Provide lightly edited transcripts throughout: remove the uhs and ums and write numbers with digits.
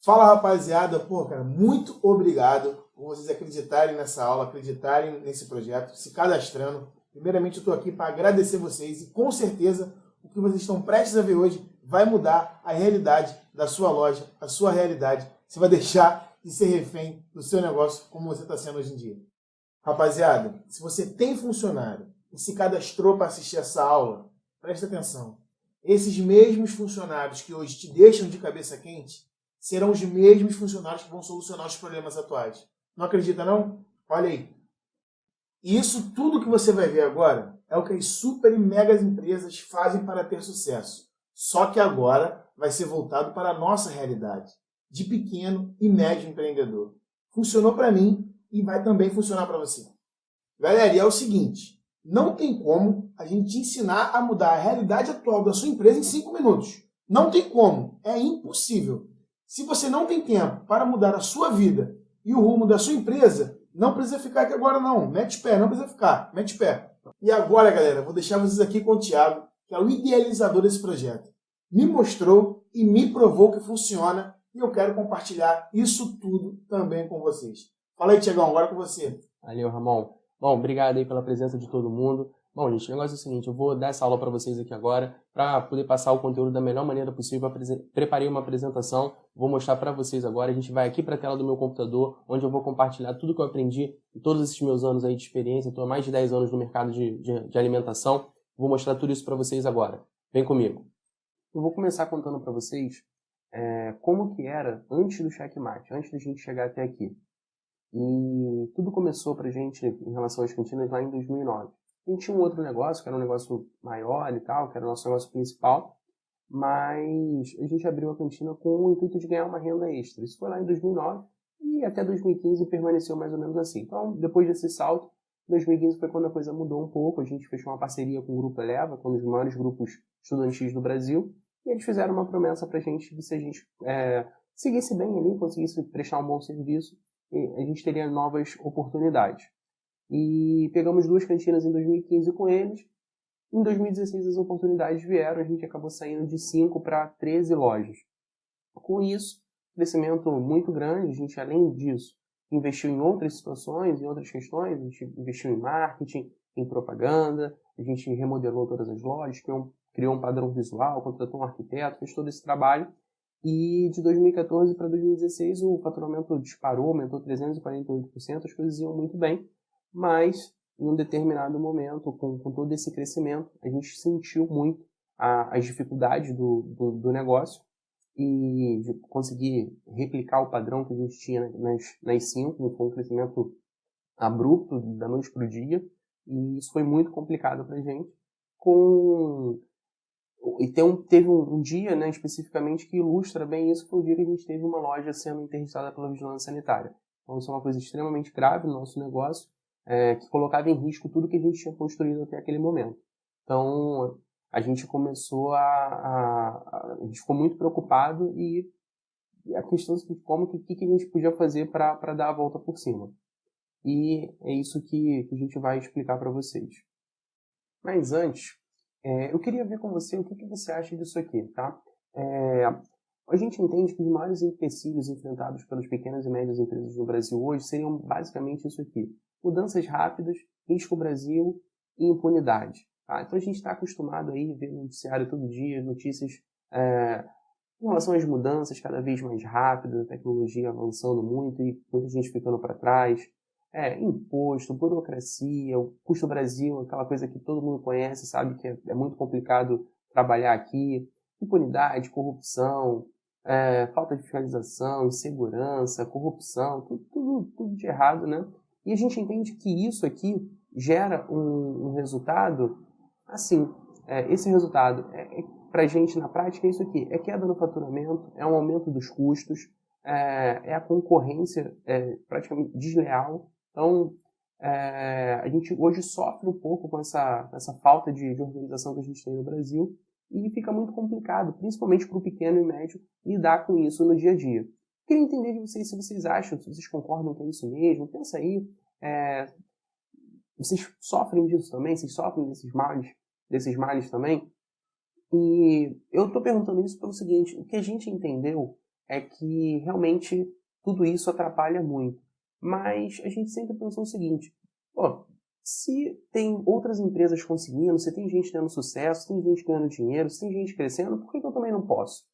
Fala, rapaziada. Pô, cara, muito obrigado por vocês acreditarem nessa aula, acreditarem nesse projeto, se cadastrando. Primeiramente, eu estou aqui para agradecer vocês e, com certeza, o que vocês estão prestes a ver hoje vai mudar a realidade da sua loja, a sua realidade. Você vai deixar de ser refém do seu negócio como você está sendo hoje em dia. Rapaziada, se você tem funcionário e se cadastrou para assistir essa aula, presta atenção. Esses mesmos funcionários que hoje te deixam de cabeça quente serão os mesmos funcionários que vão solucionar os problemas atuais. Não acredita, não? Olha aí. E isso tudo que você vai ver agora é o que as super e megas empresas fazem para ter sucesso. Só que agora vai ser voltado para a nossa realidade, de pequeno e médio empreendedor. Funcionou para mim e vai também funcionar para você. Galera, e é o seguinte, não tem como a gente ensinar a mudar a realidade atual da sua empresa em 5 minutos. Não tem como, é impossível. Se você não tem tempo para mudar a sua vida e o rumo da sua empresa, não precisa ficar aqui agora não. Mete pé, não precisa ficar. Mete pé. E agora, galera, vou deixar vocês aqui com o Thiago, que é o idealizador desse projeto. Me mostrou e me provou que funciona e eu quero compartilhar isso tudo também com vocês. Fala aí, Thiagão, agora com você. Valeu, Ramon. Bom, obrigado aí pela presença de todo mundo. Bom, gente, o negócio é o seguinte, eu vou dar essa aula para vocês aqui agora, para poder passar o conteúdo da melhor maneira possível. Preparei uma apresentação, vou mostrar para vocês agora. A gente vai aqui para a tela do meu computador, onde eu vou compartilhar tudo que eu aprendi em todos esses meus anos aí de experiência. Estou há mais de 10 anos no mercado de alimentação. Vou mostrar tudo isso para vocês agora. Vem comigo. Eu vou começar contando para vocês como que era antes do Checkmate, antes da gente chegar até aqui. E tudo começou pra gente em relação às cantinas lá em 2009. A gente tinha um outro negócio, que era um negócio maior e tal, que era o nosso negócio principal, mas a gente abriu a cantina com o intuito de ganhar uma renda extra. Isso foi lá em 2009 e até 2015 permaneceu mais ou menos assim. Então, depois desse salto, 2015 foi quando a coisa mudou um pouco. A gente fechou uma parceria com o Grupo Eleva, que é um dos maiores grupos estudantis do Brasil, e eles fizeram uma promessa pra gente que se a gente seguisse bem ali, conseguisse prestar um bom serviço, a gente teria novas oportunidades. E pegamos 2 cantinas em 2015 com eles. Em 2016 as oportunidades vieram, a gente acabou saindo de 5 para 13 lojas. Com isso, crescimento muito grande. A gente, além disso, investiu em outras situações, em outras questões. A gente investiu em marketing, em propaganda, a gente remodelou todas as lojas, criou um padrão visual, contratou um arquiteto, fez todo esse trabalho. E de 2014 para 2016 o faturamento disparou, aumentou 348%, as coisas iam muito bem, mas em um determinado momento, com todo esse crescimento, a gente sentiu muito as dificuldades do negócio e de conseguir replicar o padrão que a gente tinha nas 5, foi um crescimento abrupto, da noite para o dia, e isso foi muito complicado para a gente, teve um dia, né, especificamente, que ilustra bem isso, foi o dia que a gente teve uma loja sendo interditada pela vigilância sanitária. Então isso é uma coisa extremamente grave no nosso negócio, que colocava em risco tudo que a gente tinha construído até aquele momento. Então a gente começou a gente ficou muito preocupado e a questão é o que a gente podia fazer para dar a volta por cima. E é isso que a gente vai explicar para vocês. Mas antes, eu queria ver com você o que você acha disso aqui, tá? A gente entende que os maiores empecilhos enfrentados pelas pequenas e médias empresas no Brasil hoje seriam basicamente isso aqui. Mudanças rápidas, risco Brasil e impunidade. Tá? Então a gente está acostumado aí a ver no noticiário todo dia, notícias em relação às mudanças cada vez mais rápidas, a tecnologia avançando muito e muita gente ficando para trás. Imposto, burocracia, o custo Brasil, aquela coisa que todo mundo conhece, sabe que é muito complicado trabalhar aqui, impunidade, corrupção, falta de fiscalização, insegurança, corrupção, tudo de errado, né? E a gente entende que isso aqui gera um resultado, assim, esse resultado para a gente na prática é isso aqui, é queda no faturamento, é um aumento dos custos, é a concorrência praticamente desleal. Então, a gente hoje sofre um pouco com essa falta de organização que a gente tem no Brasil e fica muito complicado, principalmente para o pequeno e médio, lidar com isso no dia a dia. Queria entender de vocês se vocês acham, se vocês concordam com isso mesmo. Pensa aí, vocês sofrem disso também? Vocês sofrem desses males também? E eu estou perguntando isso pelo seguinte, o que a gente entendeu é que realmente tudo isso atrapalha muito. Mas a gente sempre pensou o seguinte, pô, se tem outras empresas conseguindo, se tem gente tendo sucesso, se tem gente ganhando dinheiro, se tem gente crescendo, por que eu também não posso?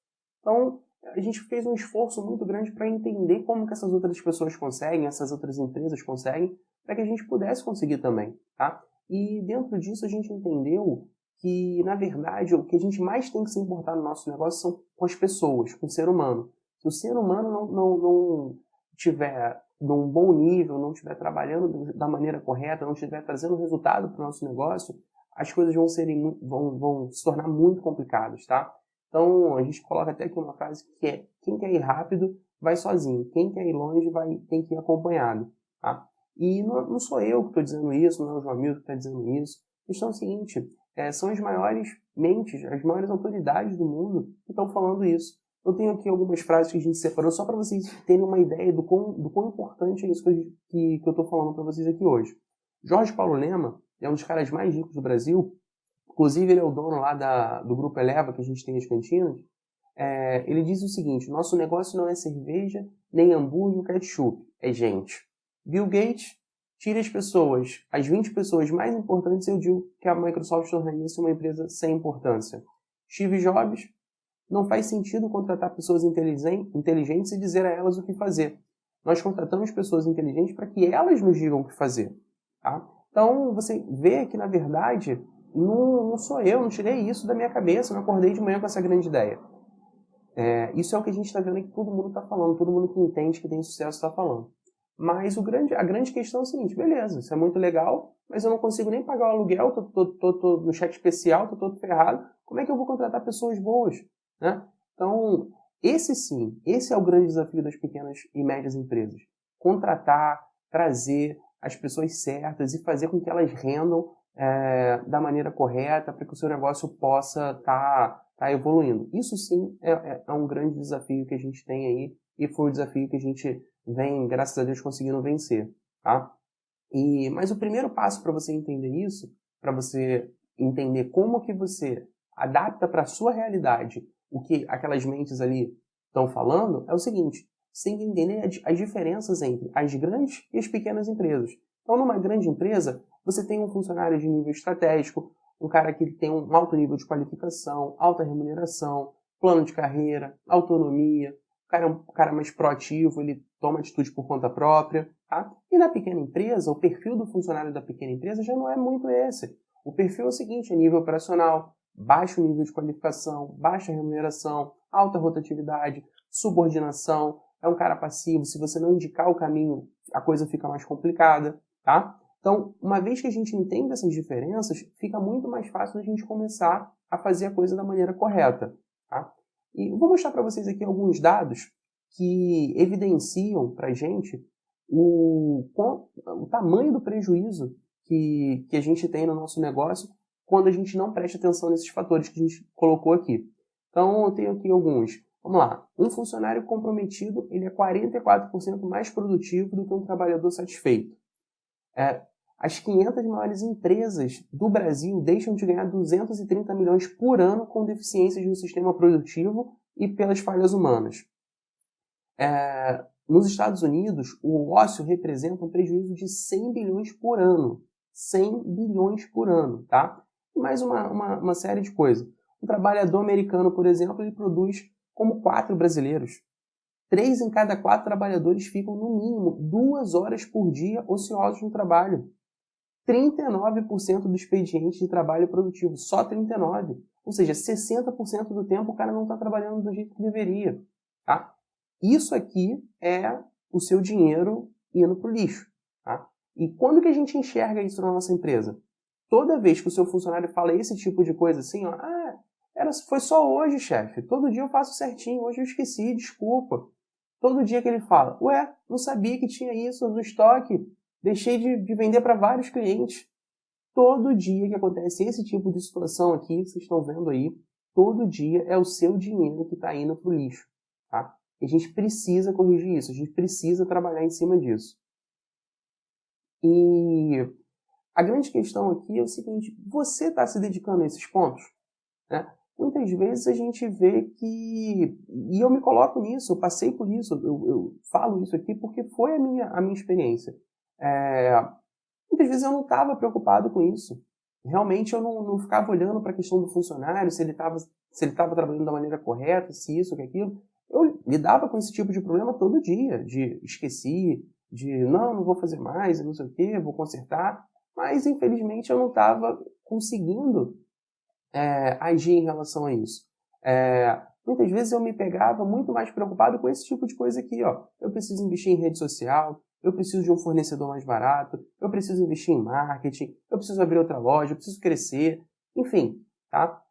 Então, a gente fez um esforço muito grande para entender como que essas outras pessoas conseguem, essas outras empresas conseguem, para que a gente pudesse conseguir também, tá? E dentro disso a gente entendeu que, na verdade, o que a gente mais tem que se importar no nosso negócio são com as pessoas, com o ser humano. Se o ser humano não tiver num bom nível, não estiver trabalhando da maneira correta, não estiver trazendo resultado para o nosso negócio, as coisas vão se tornar muito complicadas, tá? Então, a gente coloca até aqui uma frase que é: quem quer ir rápido, vai sozinho. Quem quer ir longe, tem que ir acompanhado. Tá? E não sou eu que estou dizendo isso, não é o João Milton que está dizendo isso. A questão é o seguinte, são as maiores mentes, as maiores autoridades do mundo que estão falando isso. Eu tenho aqui algumas frases que a gente separou só para vocês terem uma ideia do quão importante é isso que eu estou falando para vocês aqui hoje. Jorge Paulo Lema é um dos caras mais ricos do Brasil. Inclusive, ele é o dono lá do Grupo Eleva, que a gente tem nas cantinas. Ele diz o seguinte: nosso negócio não é cerveja, nem hambúrguer ou ketchup, é gente. Bill Gates tira as 20 pessoas mais importantes, eu digo que a Microsoft tornaria-se uma empresa sem importância. Steve Jobs: não faz sentido contratar pessoas inteligentes e dizer a elas o que fazer. Nós contratamos pessoas inteligentes para que elas nos digam o que fazer. Tá? Então, você vê que, na verdade, não sou eu, não tirei isso da minha cabeça, não acordei de manhã com essa grande ideia. Isso é o que a gente está vendo que todo mundo está falando, todo mundo que entende que tem sucesso está falando. Mas a grande questão é o seguinte: beleza, isso é muito legal, mas eu não consigo nem pagar o aluguel, tô no cheque especial, tô todo ferrado, como é que eu vou contratar pessoas boas? Né? Então, esse é o grande desafio das pequenas e médias empresas. Contratar, trazer as pessoas certas e fazer com que elas rendam da maneira correta para que o seu negócio possa estar evoluindo. Isso sim é um grande desafio que a gente tem aí e foi o desafio que a gente vem, graças a Deus, conseguindo vencer. Tá? Mas o primeiro passo para você entender isso, para você entender como que você adapta para a sua realidade o que aquelas mentes ali estão falando, é o seguinte: você tem que entender as diferenças entre as grandes e as pequenas empresas. Então, numa grande empresa, você tem um funcionário de nível estratégico, um cara que tem um alto nível de qualificação, alta remuneração, plano de carreira, autonomia, o cara é um cara mais proativo, ele toma atitude por conta própria. Tá? E na pequena empresa, o perfil do funcionário da pequena empresa já não é muito esse. O perfil é o seguinte: é nível operacional, baixo nível de qualificação, baixa remuneração, alta rotatividade, subordinação, é um cara passivo, se você não indicar o caminho, a coisa fica mais complicada, tá? Então, uma vez que a gente entende essas diferenças, fica muito mais fácil a gente começar a fazer a coisa da maneira correta, tá? E eu vou mostrar para vocês aqui alguns dados que evidenciam para a gente o tamanho do prejuízo que a gente tem no nosso negócio quando a gente não presta atenção nesses fatores que a gente colocou aqui. Então, eu tenho aqui alguns. Vamos lá. Um funcionário comprometido, ele é 44% mais produtivo do que um trabalhador satisfeito. As 500 maiores empresas do Brasil deixam de ganhar 230 milhões por ano com deficiências no sistema produtivo e pelas falhas humanas. Nos Estados Unidos, o ócio representa um prejuízo de 100 bilhões por ano. 100 bilhões por ano, tá? E mais uma série de coisas. Um trabalhador americano, por exemplo, ele produz como 4 brasileiros. 3 em cada 4 trabalhadores ficam, no mínimo, 2 horas por dia ociosos no trabalho. 39% do expediente de trabalho produtivo, só 39%. Ou seja, 60% do tempo o cara não está trabalhando do jeito que deveria. Tá? Isso aqui é o seu dinheiro indo para o lixo. Tá? E quando que a gente enxerga isso na nossa empresa? Toda vez que o seu funcionário fala esse tipo de coisa assim, ó, foi só hoje, chefe. Todo dia eu faço certinho, hoje eu esqueci, desculpa. Todo dia que ele fala, não sabia que tinha isso no estoque, deixei de vender para vários clientes. Todo dia que acontece esse tipo de situação aqui, que vocês estão vendo aí, todo dia é o seu dinheiro que está indo para o lixo. Tá? E a gente precisa corrigir isso, a gente precisa trabalhar em cima disso. E a grande questão aqui é o seguinte: você está se dedicando a esses pontos? Né? muitas vezes a gente vê que, e eu me coloco nisso, eu passei por isso, eu falo isso aqui porque foi a minha experiência. Muitas vezes eu não estava preocupado com isso. Realmente eu não ficava olhando para a questão do funcionário, se ele estava trabalhando da maneira correta, se isso, que aquilo. Eu lidava com esse tipo de problema todo dia, de esqueci, de não vou fazer mais, não sei o quê, vou consertar. Mas, infelizmente, eu não estava conseguindo agir em relação a isso. Muitas vezes eu me pegava muito mais preocupado com esse tipo de coisa aqui, ó. Eu preciso investir em rede social, eu preciso de um fornecedor mais barato, eu preciso investir em marketing, eu preciso abrir outra loja, eu preciso crescer, enfim, tá?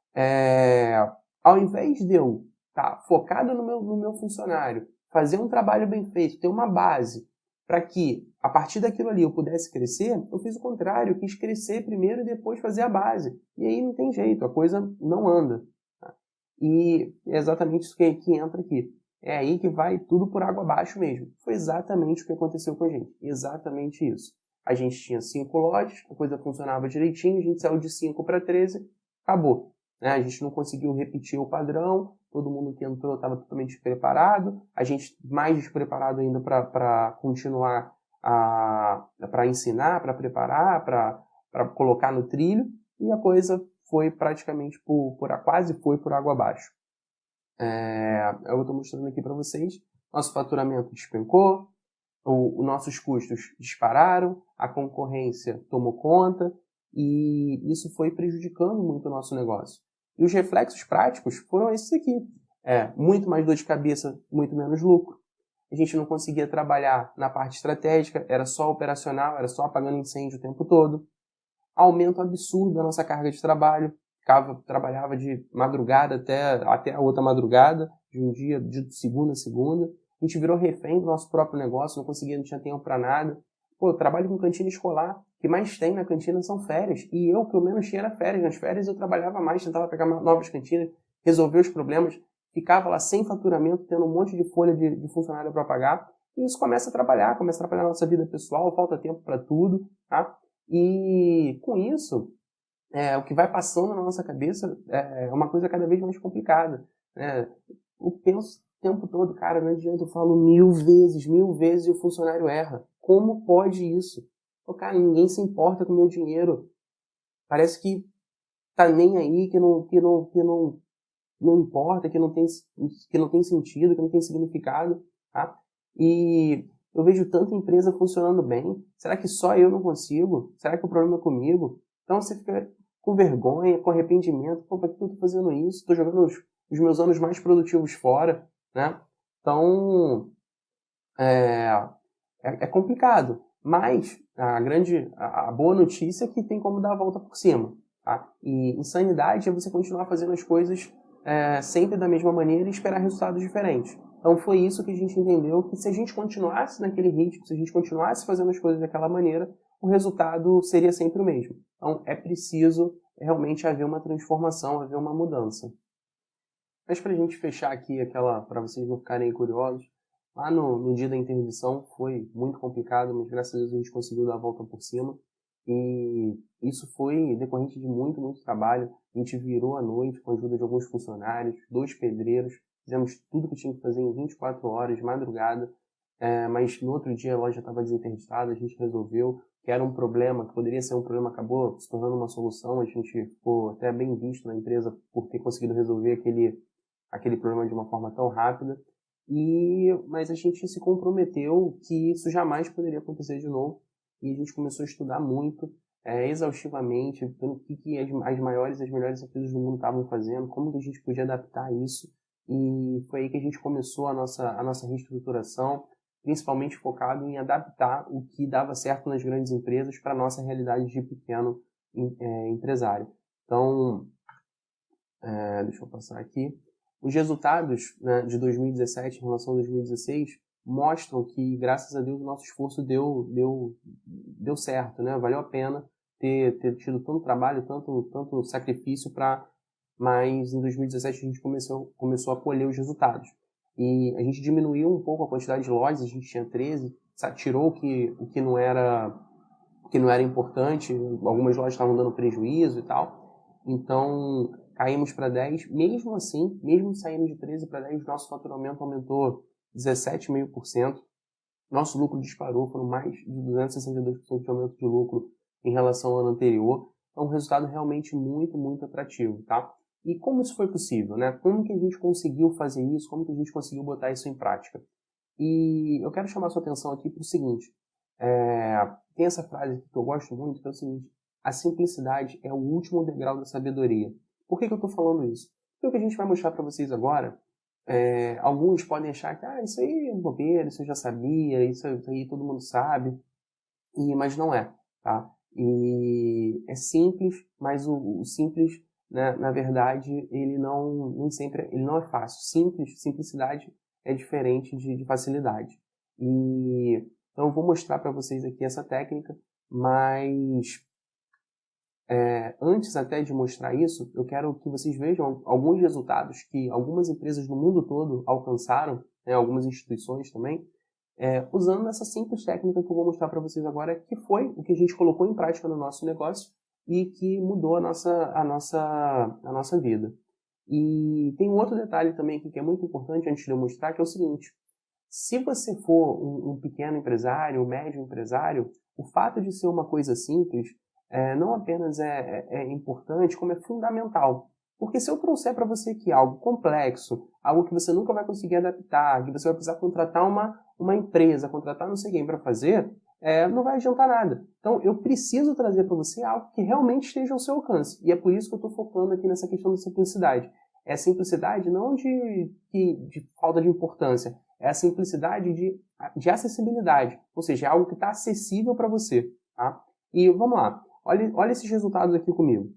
Ao invés de eu estar focado no meu funcionário, fazer um trabalho bem feito, ter uma base para que, a partir daquilo ali, eu pudesse crescer, eu fiz o contrário, eu quis crescer primeiro e depois fazer a base. E aí não tem jeito, a coisa não anda. Tá? E é exatamente isso que entra aqui. É aí que vai tudo por água abaixo mesmo. Foi exatamente o que aconteceu com a gente. Exatamente isso. A gente tinha 5 lojas, a coisa funcionava direitinho, a gente saiu de 5 para 13, acabou. Né? A gente não conseguiu repetir o padrão, todo mundo que entrou estava totalmente despreparado, a gente mais despreparado ainda para continuar para ensinar, para preparar, para colocar no trilho, e a coisa foi praticamente quase foi por água abaixo. Eu estou mostrando aqui para vocês, nosso faturamento despencou, os nossos custos dispararam, a concorrência tomou conta, e isso foi prejudicando muito o nosso negócio. E os reflexos práticos foram esses aqui. Muito mais dor de cabeça, muito menos lucro. A gente não conseguia trabalhar na parte estratégica, era só operacional, era só apagando incêndio o tempo todo. Aumento absurdo da nossa carga de trabalho. Trabalhava de madrugada até a outra madrugada, de um dia, de segunda a segunda. A gente virou refém do nosso próprio negócio, não tinha tempo para nada. Eu trabalho com cantina escolar, o que mais tem na cantina são férias. E eu, que eu menos tinha, era férias. Nas férias eu trabalhava mais, tentava pegar novas cantinas, resolver os problemas. Ficava lá sem faturamento, tendo um monte de folha de funcionário para pagar. E isso começa a trabalhar na nossa vida pessoal, falta tempo para tudo. Tá? E com isso, o que vai passando na nossa cabeça é uma coisa cada vez mais complicada. Eu penso o tempo todo, cara, não adianta, eu falo 1000 vezes e o funcionário erra. Como pode isso? Cara, ninguém se importa com o meu dinheiro. Parece que tá nem aí, que não importa, que não tem sentido, que não tem significado. Tá? E eu vejo tanta empresa funcionando bem. Será que só eu não consigo? Será que o problema é comigo? Então você fica com vergonha, com arrependimento. Por que eu estou fazendo isso? Estou jogando os meus anos mais produtivos fora. Né? Então, é complicado. Mas a boa notícia é que tem como dar a volta por cima. Tá? E insanidade é você continuar fazendo as coisas sempre da mesma maneira e esperar resultados diferentes. Então foi isso que a gente entendeu, que se a gente continuasse naquele ritmo, se a gente continuasse fazendo as coisas daquela maneira, o resultado seria sempre o mesmo. Então é preciso realmente haver uma transformação, haver uma mudança. Mas para a gente fechar aqui, para vocês não ficarem curiosos, lá no dia da interdição foi muito complicado, mas graças a Deus a gente conseguiu dar a volta por cima. E isso foi decorrente de muito, muito trabalho. A gente virou à noite com a ajuda de alguns funcionários, 2 pedreiros, fizemos tudo que tinha que fazer em 24 horas, de madrugada, mas no outro dia a loja estava desinterditada, a gente resolveu que era um problema, que poderia ser um problema, acabou se tornando uma solução, a gente ficou até bem visto na empresa por ter conseguido resolver aquele problema de uma forma tão rápida, mas a gente se comprometeu que isso jamais poderia acontecer de novo, e a gente começou a estudar muito, exaustivamente, pelo que as maiores e as melhores empresas do mundo estavam fazendo, como que a gente podia adaptar isso, e foi aí que a gente começou a nossa reestruturação, principalmente focado em adaptar o que dava certo nas grandes empresas para a nossa realidade de pequeno empresário. Então, deixa eu passar aqui. Os resultados, né, de 2017 em relação a 2016 mostram que, graças a Deus, o nosso esforço deu certo, né? Valeu a pena ter tido tanto trabalho, tanto sacrifício mas em 2017 a gente começou a colher os resultados. E a gente diminuiu um pouco a quantidade de lojas, a gente tinha 13, tirou o que não era importante, algumas lojas estavam dando prejuízo e tal. Então, caímos para 10, mesmo assim, mesmo saindo de 13 para 10, nosso faturamento aumentou 17,5%, nosso lucro disparou, foram mais de 262% de aumento de lucro em relação ao ano anterior, é um resultado realmente muito, muito atrativo, tá? E como isso foi possível, né? Como que a gente conseguiu fazer isso, como que a gente conseguiu botar isso em prática? E eu quero chamar a sua atenção aqui para o seguinte, tem essa frase que eu gosto muito, que é o seguinte: a simplicidade é o último degrau da sabedoria. Por que eu estou falando isso? Porque o que a gente vai mostrar para vocês agora, alguns podem achar que isso aí é bobeira, isso eu já sabia, isso aí todo mundo sabe, mas não é, tá? E é simples, mas o simples, né, na verdade, ele nem sempre, ele não é fácil. Simplicidade é diferente de facilidade. Então eu vou mostrar para vocês aqui essa técnica, mas antes até de mostrar isso, eu quero que vocês vejam alguns resultados que algumas empresas no mundo todo alcançaram, né, algumas instituições também, usando essa simples técnica que eu vou mostrar para vocês agora, que foi o que a gente colocou em prática no nosso negócio e que mudou a nossa vida. E tem um outro detalhe também aqui que é muito importante antes de eu mostrar, que é o seguinte: se você for um pequeno empresário, um médio empresário, o fato de ser uma coisa simples não apenas é importante, como é fundamental. Porque se eu trouxer para você aqui algo complexo, algo que você nunca vai conseguir adaptar, que você vai precisar contratar uma empresa, contratar não sei quem para fazer, não vai adiantar nada. Então, eu preciso trazer para você algo que realmente esteja ao seu alcance. E é por isso que eu estou focando aqui nessa questão da simplicidade. É a simplicidade não de falta de importância, é a simplicidade de acessibilidade. Ou seja, é algo que está acessível para você. Tá? E vamos lá, olha esses resultados aqui comigo.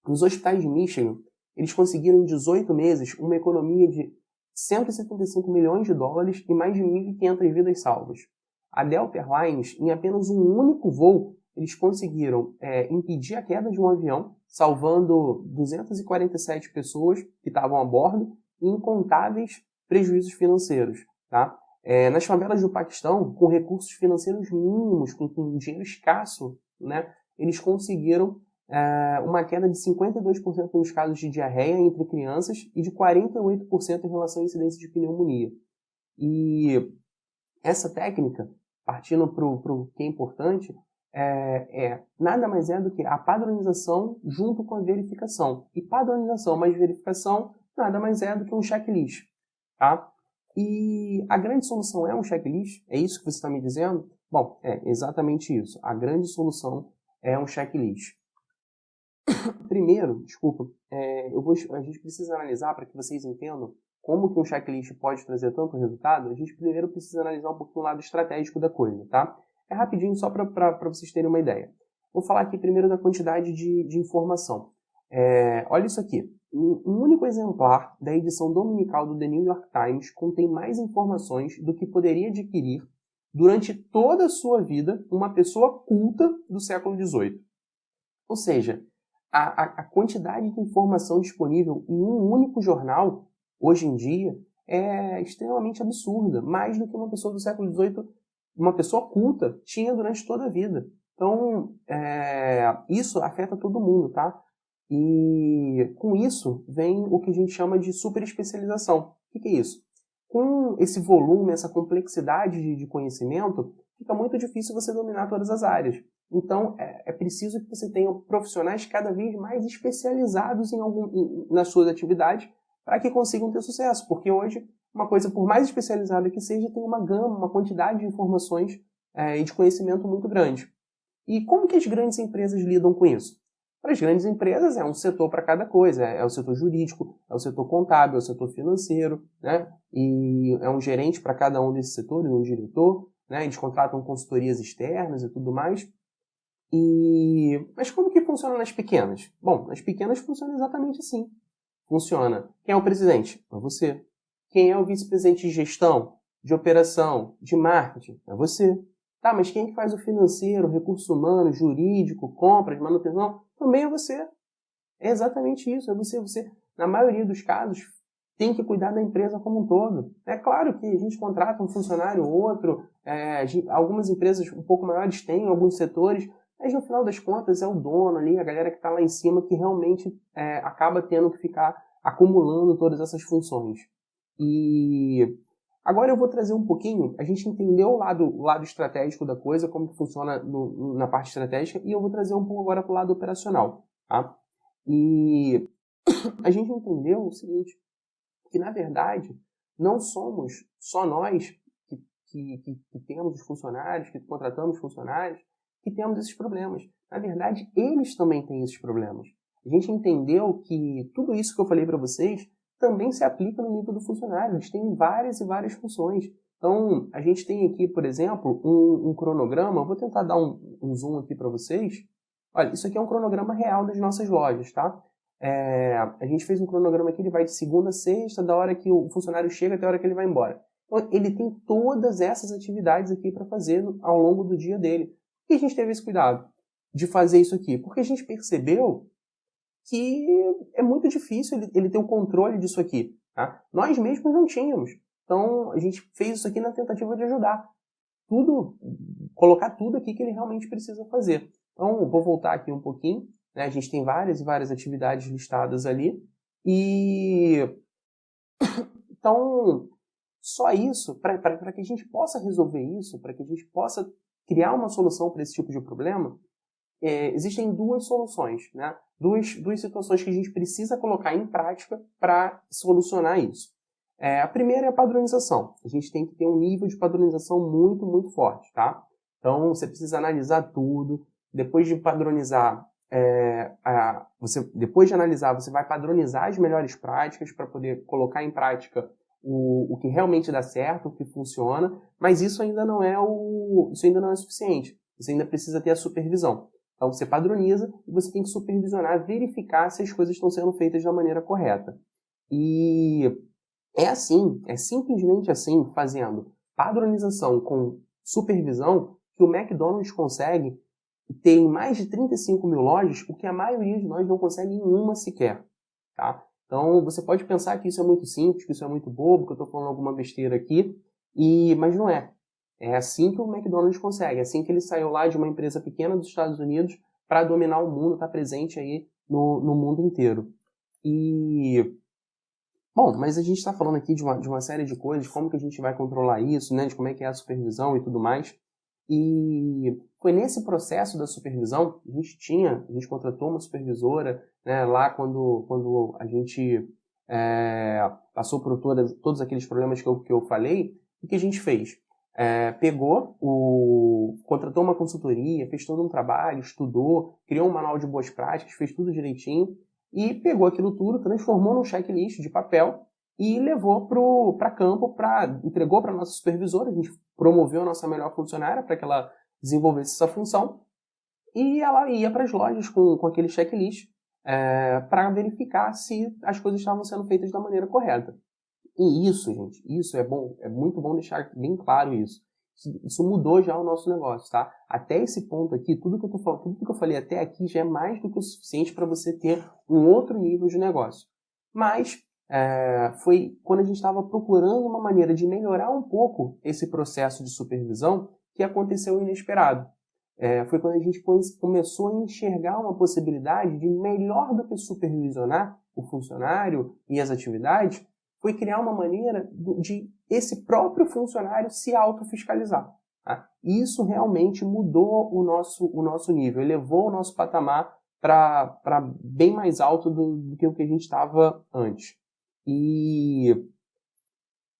Nos hospitais de Michigan, eles conseguiram em 18 meses uma economia de 175 milhões de dólares e mais de 1.500 vidas salvas. A Delta Airlines, em apenas um único voo, eles conseguiram impedir a queda de um avião, salvando 247 pessoas que estavam a bordo e incontáveis prejuízos financeiros. Tá? Nas favelas do Paquistão, com recursos financeiros mínimos, com dinheiro escasso, né, eles conseguiram uma queda de 52% nos casos de diarreia entre crianças e de 48% em relação à incidência de pneumonia. E essa técnica, partindo para o que é importante, nada mais é do que a padronização junto com a verificação. E padronização mais verificação nada mais é do que um checklist. Tá? E a grande solução é um checklist? É isso que você está me dizendo? Bom, é exatamente isso. A grande solução é um checklist. Primeiro, desculpa, a gente precisa analisar, para que vocês entendam como que um checklist pode trazer tanto resultado, a gente primeiro precisa analisar um pouquinho o lado estratégico da coisa, tá? É rapidinho só para vocês terem uma ideia. Vou falar aqui primeiro da quantidade de informação. Olha isso aqui. Um único exemplar da edição dominical do The New York Times contém mais informações do que poderia adquirir durante toda a sua vida uma pessoa culta do século XVIII. Ou seja, a quantidade de informação disponível em um único jornal, hoje em dia, é extremamente absurda. Mais do que uma pessoa do século XVIII, uma pessoa culta, tinha durante toda a vida. Então, isso afeta todo mundo, tá? E com isso vem o que a gente chama de superespecialização. O que é isso? Com esse volume, essa complexidade de conhecimento, fica muito difícil você dominar todas as áreas. Então, é preciso que você tenha profissionais cada vez mais especializados nas suas atividades para que consigam ter sucesso. Porque hoje, uma coisa, por mais especializada que seja, tem uma gama, uma quantidade de informações e de conhecimento muito grande. E como que as grandes empresas lidam com isso? Para as grandes empresas é um setor para cada coisa, é o setor jurídico, é o setor contábil, é o setor financeiro, né? E é um gerente para cada um desses setores, um diretor, né? Eles contratam consultorias externas e tudo mais. Mas como que funciona nas pequenas? Bom, nas pequenas funciona exatamente assim. Funciona. Quem é o presidente? É você. Quem é o vice-presidente de gestão, de operação, de marketing? É você. Tá, mas quem é que faz o financeiro, recursos humanos, jurídico, compras, manutenção? Também é você. É exatamente isso. É você. Você, na maioria dos casos, tem que cuidar da empresa como um todo. É claro que a gente contrata um funcionário ou outro. Algumas empresas um pouco maiores têm alguns setores, mas no final das contas é o dono ali, a galera que está lá em cima, que realmente acaba tendo que ficar acumulando todas essas funções. E agora eu vou trazer um pouquinho, a gente entendeu o lado estratégico da coisa, como que funciona na parte estratégica, e eu vou trazer um pouco agora para o lado operacional. Tá? E a gente entendeu o seguinte, que na verdade não somos só nós que temos os funcionários, que contratamos funcionários, que temos esses problemas. Na verdade, eles também têm esses problemas. A gente entendeu que tudo isso que eu falei para vocês também se aplica no nível do funcionário. Eles têm várias e várias funções. Então, a gente tem aqui, por exemplo, um cronograma. Eu vou tentar dar um zoom aqui para vocês. Olha, isso aqui é um cronograma real das nossas lojas, tá? A gente fez um cronograma aqui, ele vai de segunda a sexta, da hora que o funcionário chega até a hora que ele vai embora. Então, ele tem todas essas atividades aqui para fazer ao longo do dia dele. Por que a gente teve esse cuidado de fazer isso aqui? Porque a gente percebeu que é muito difícil ele ter o controle disso aqui. Tá? Nós mesmos não tínhamos. Então, a gente fez isso aqui na tentativa de ajudar. Colocar tudo aqui que ele realmente precisa fazer. Então, vou voltar aqui um pouquinho. Né? A gente tem várias e várias atividades listadas ali. Então, só isso, para que a gente possa resolver isso, para que a gente possa criar uma solução para esse tipo de problema, existem duas soluções, né? Duas situações que a gente precisa colocar em prática para solucionar isso. A primeira é a padronização. A gente tem que ter um nível de padronização muito, muito forte, tá? Então, você precisa analisar tudo. Depois de padronizar, depois de analisar, você vai padronizar as melhores práticas para poder colocar em prática o que realmente dá certo, o que funciona, mas isso ainda não é suficiente. Você ainda precisa ter a supervisão. Então, você padroniza e você tem que supervisionar, verificar se as coisas estão sendo feitas da maneira correta. E é simplesmente assim, fazendo padronização com supervisão, que o McDonald's consegue ter em mais de 35 mil lojas, o que a maioria de nós não consegue em uma sequer. Tá? Então, você pode pensar que isso é muito simples, que isso é muito bobo, que eu estou falando alguma besteira aqui, mas não é. É assim que o McDonald's consegue, é assim que ele saiu lá de uma empresa pequena dos Estados Unidos para dominar o mundo, estar presente aí no mundo inteiro. Bom, mas a gente está falando aqui de uma série de coisas, como que a gente vai controlar isso, né, de como é que é a supervisão e tudo mais. E foi nesse processo da supervisão, a gente contratou uma supervisora, né, lá quando a gente passou por todos aqueles problemas que eu falei. O que a gente fez? Contratou uma consultoria, fez todo um trabalho, estudou, criou um manual de boas práticas, fez tudo direitinho e pegou aquilo tudo, transformou num checklist de papel e levou para campo, entregou para a nossa supervisora. A gente promoveu a nossa melhor funcionária para que ela desenvolvesse essa função e ela ia para as lojas com aquele checklist para verificar se as coisas estavam sendo feitas da maneira correta. E isso, gente, isso é bom, é muito bom deixar bem claro isso. Isso mudou já o nosso negócio, tá? Até esse ponto aqui, tudo que eu falei até aqui já é mais do que o suficiente para você ter um outro nível de negócio. Mas foi quando a gente estava procurando uma maneira de melhorar um pouco esse processo de supervisão que aconteceu o inesperado. Foi quando a gente começou a enxergar uma possibilidade de, melhor do que supervisionar o funcionário e as atividades, foi criar uma maneira de esse próprio funcionário se autofiscalizar. Tá? E isso realmente mudou o nosso nível, elevou o nosso patamar para bem mais alto do que o que a gente estava antes. E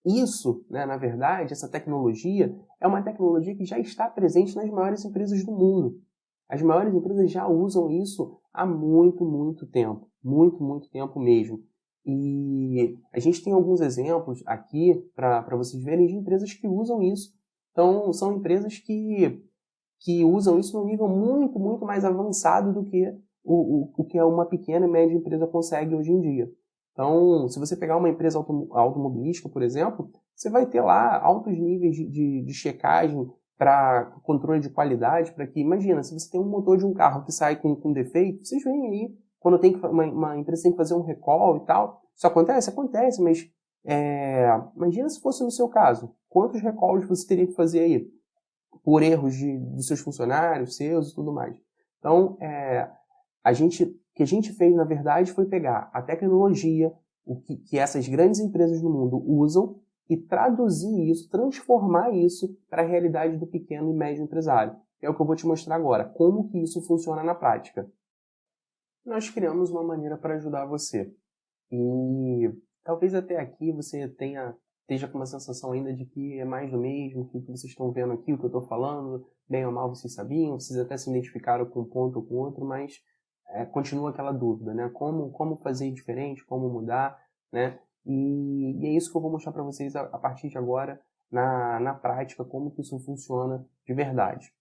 isso, né, na verdade, essa tecnologia é uma tecnologia que já está presente nas maiores empresas do mundo. As maiores empresas já usam isso há muito, muito tempo. Muito, muito tempo mesmo. E a gente tem alguns exemplos aqui para vocês verem de empresas que usam isso. Então, são empresas que usam isso num nível muito, muito mais avançado do que o que uma pequena e média empresa consegue hoje em dia. Então, se você pegar uma empresa automobilística, por exemplo, você vai ter lá altos níveis de checagem para controle de qualidade, para que, imagina, se você tem um motor de um carro que sai com defeito, vocês veem aí, quando uma empresa tem que fazer um recall e tal, isso acontece? Acontece, mas imagina se fosse no seu caso, quantos recalls você teria que fazer aí? Por erros dos seus funcionários, seus e tudo mais. Então, o que a gente fez, na verdade, foi pegar a tecnologia, o que essas grandes empresas no mundo usam, e traduzir isso, transformar isso para a realidade do pequeno e médio empresário. É o que eu vou te mostrar agora, como que isso funciona na prática. Nós criamos uma maneira para ajudar você. E talvez até aqui você esteja com uma sensação ainda de que é mais do mesmo, que o que vocês estão vendo aqui, o que eu estou falando, bem ou mal vocês sabiam, vocês até se identificaram com um ponto ou com outro, mas continua aquela dúvida, né? Como fazer diferente, como mudar, né? E é isso que eu vou mostrar para vocês a partir de agora, na prática, como que isso funciona de verdade.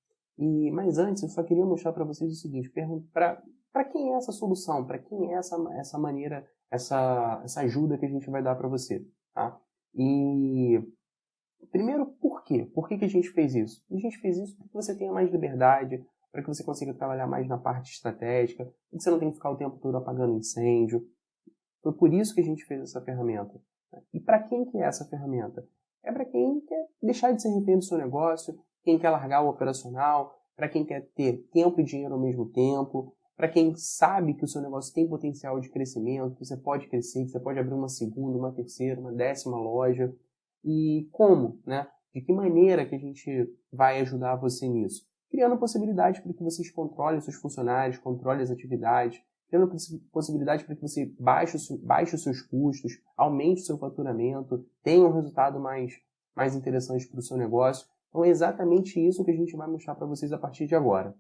Mas antes, eu só queria mostrar para vocês o seguinte, para quem é essa solução, para quem é essa maneira, essa ajuda que a gente vai dar para você, tá? E primeiro, por quê? Por que a gente fez isso? A gente fez isso para que você tenha mais liberdade, para que você consiga trabalhar mais na parte estratégica, para que você não tenha que ficar o tempo todo apagando incêndio. Foi por isso que a gente fez essa ferramenta. E para quem que é essa ferramenta? É para quem quer deixar de ser refém do seu negócio, quem quer largar o operacional, para quem quer ter tempo e dinheiro ao mesmo tempo, para quem sabe que o seu negócio tem potencial de crescimento, que você pode crescer, que você pode abrir uma segunda, uma terceira, uma 10ª loja. E como, né? De que maneira que a gente vai ajudar você nisso? Criando possibilidades para que vocês controlem os seus funcionários, controlem as atividades, criando possibilidade para que você baixe os seus custos, aumente o seu faturamento, tenha um resultado mais interessante para o seu negócio. Então é exatamente isso que a gente vai mostrar para vocês a partir de agora.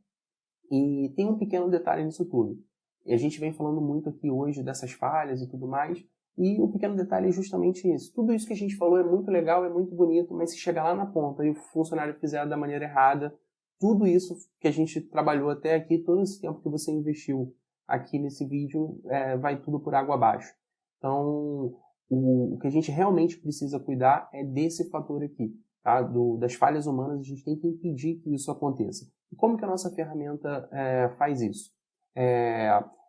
E tem um pequeno detalhe nisso tudo. E a gente vem falando muito aqui hoje dessas falhas e tudo mais, e o pequeno detalhe é justamente isso. Tudo isso que a gente falou é muito legal, é muito bonito, mas se chegar lá na ponta e o funcionário fizer da maneira errada, tudo isso que a gente trabalhou até aqui, todo esse tempo que você investiu aqui nesse vídeo, vai tudo por água abaixo. Então, o que a gente realmente precisa cuidar é desse fator aqui, tá? Das falhas humanas, a gente tem que impedir que isso aconteça. E como que a nossa ferramenta faz isso?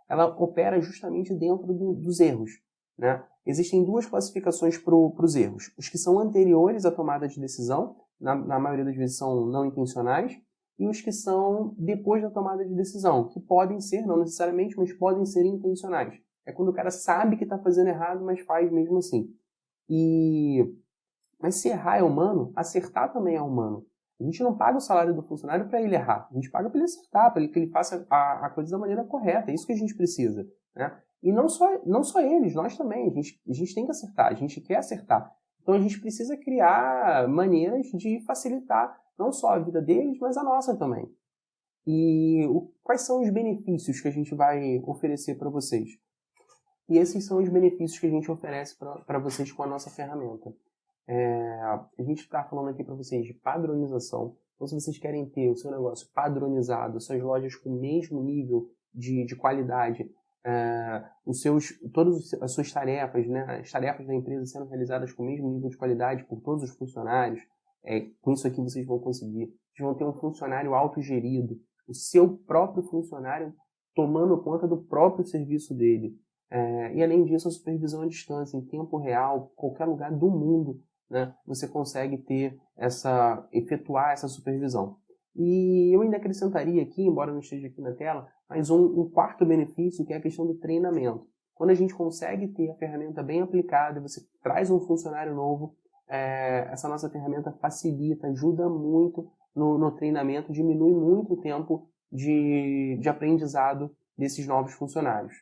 Ela opera justamente dentro dos erros, né? Existem duas classificações para os erros. Os que são anteriores à tomada de decisão, na maioria das vezes são não intencionais, e os que são depois da tomada de decisão, que podem ser, não necessariamente, mas podem ser intencionais. É quando o cara sabe que está fazendo errado, mas faz mesmo assim. Mas se errar é humano, acertar também é humano. A gente não paga o salário do funcionário para ele errar. A gente paga para ele acertar, para que ele faça a coisa da maneira correta. É isso que a gente precisa, né? E não só eles, nós também. A gente tem que acertar, a gente quer acertar. Então a gente precisa criar maneiras de facilitar não só a vida deles, mas a nossa também. E quais são os benefícios que a gente vai oferecer para vocês? E esses são os benefícios que a gente oferece para vocês com a nossa ferramenta. A gente está falando aqui para vocês de padronização. Então, se vocês querem ter o seu negócio padronizado, suas lojas com o mesmo nível de qualidade, todas as suas tarefas, né, as tarefas da empresa sendo realizadas com o mesmo nível de qualidade por todos os funcionários, com isso aqui vocês vão conseguir. Vocês vão ter um funcionário autogerido, o seu próprio funcionário tomando conta do próprio serviço dele. E além disso, a supervisão à distância, em tempo real, qualquer lugar do mundo, né, você consegue efetuar essa supervisão. E eu ainda acrescentaria aqui, embora não esteja aqui na tela, mas um quarto benefício, que é a questão do treinamento. Quando a gente consegue ter a ferramenta bem aplicada, você traz um funcionário novo, essa nossa ferramenta facilita, ajuda muito no treinamento, diminui muito o tempo de aprendizado desses novos funcionários.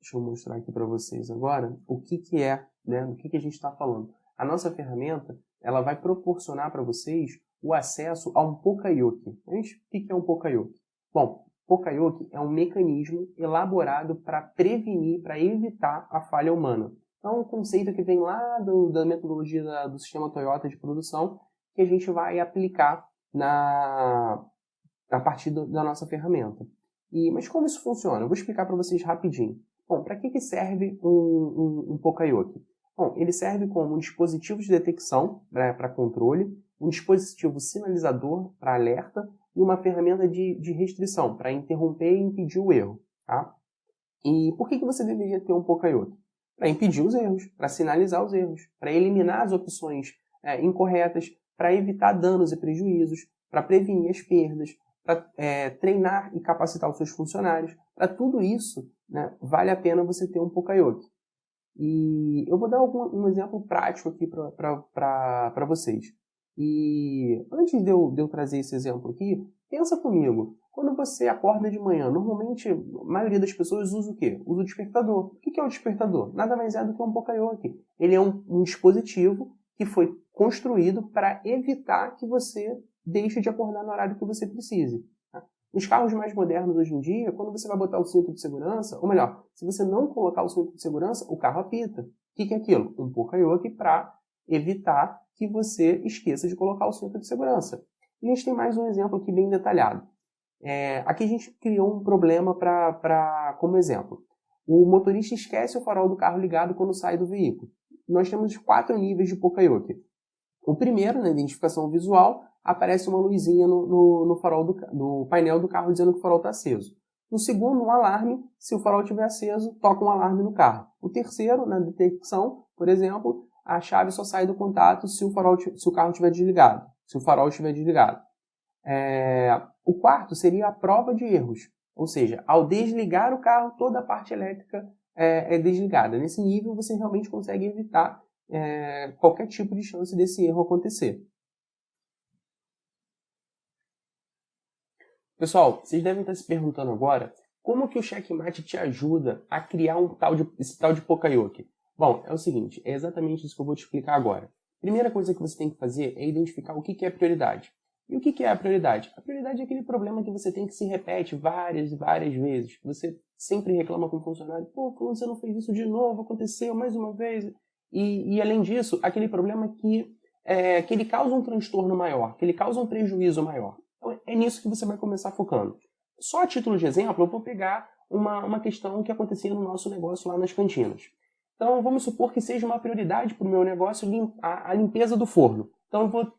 Deixa eu mostrar aqui para vocês agora o que é, né, do que a gente está falando. A nossa ferramenta, ela vai proporcionar para vocês o acesso a um Poka-Yoke. Mas o que é um Poka-Yoke? Bom, Poka-Yoke é um mecanismo elaborado para prevenir, para evitar a falha humana. Então, é um conceito que vem lá da metodologia do sistema Toyota de produção, que a gente vai aplicar a partir da nossa ferramenta. Mas como isso funciona? Eu vou explicar para vocês rapidinho. Bom, para que serve um Poka-Yoke? Bom, ele serve como um dispositivo de detecção, né, para controle, um dispositivo sinalizador para alerta e uma ferramenta de restrição para interromper e impedir o erro. Tá? E por que você deveria ter um Poka-Yoke? Para impedir os erros, para sinalizar os erros, para eliminar as opções incorretas, para evitar danos e prejuízos, para prevenir as perdas, para treinar e capacitar os seus funcionários. Para tudo isso, né, vale a pena você ter um Poka-Yoke. E eu vou dar um exemplo prático aqui para vocês. E antes de eu trazer esse exemplo aqui, pensa comigo. Quando você acorda de manhã, normalmente a maioria das pessoas usa o quê? Usa o despertador. O que é o despertador? Nada mais é do que um Poka-Yoke. Ele é um dispositivo que foi construído para evitar que você deixe de acordar no horário que você precise. Nos carros mais modernos hoje em dia, quando você vai botar o cinto de segurança, ou melhor, se você não colocar o cinto de segurança, o carro apita. O que é aquilo? Um Poka-Yoke para evitar que você esqueça de colocar o cinto de segurança. E a gente tem mais um exemplo aqui bem detalhado. Aqui a gente criou um problema como exemplo. O motorista esquece o farol do carro ligado quando sai do veículo. Nós temos 4 níveis de Poka-Yoke. O primeiro, na identificação visual, aparece uma luzinha no farol no painel do carro dizendo que o farol está aceso. No segundo, um alarme. Se o farol estiver aceso, toca um alarme no carro. O terceiro, na detecção, por exemplo, a chave só sai do contato se o carro estiver desligado, se o farol estiver desligado. O quarto seria a prova de erros, ou seja, ao desligar o carro, toda a parte elétrica é desligada. Nesse nível, você realmente consegue evitar qualquer tipo de chance desse erro acontecer. Pessoal, vocês devem estar se perguntando agora como que o Checkmate te ajuda a criar esse tal de Poka-Yoke. Bom, é o seguinte, é exatamente isso que eu vou te explicar agora. Primeira coisa que você tem que fazer é identificar o que é prioridade. E o que é a prioridade? A prioridade é aquele problema que você tem que se repete várias e várias vezes. Você sempre reclama com o funcionário, pô, você não fez isso de novo, aconteceu mais uma vez. E além disso, aquele problema que ele causa um transtorno maior, que ele causa um prejuízo maior. Então é nisso que você vai começar focando. Só a título de exemplo, eu vou pegar uma questão que acontecia no nosso negócio lá nas cantinas. Então vamos supor que seja uma prioridade para o meu negócio a limpeza do forno. Então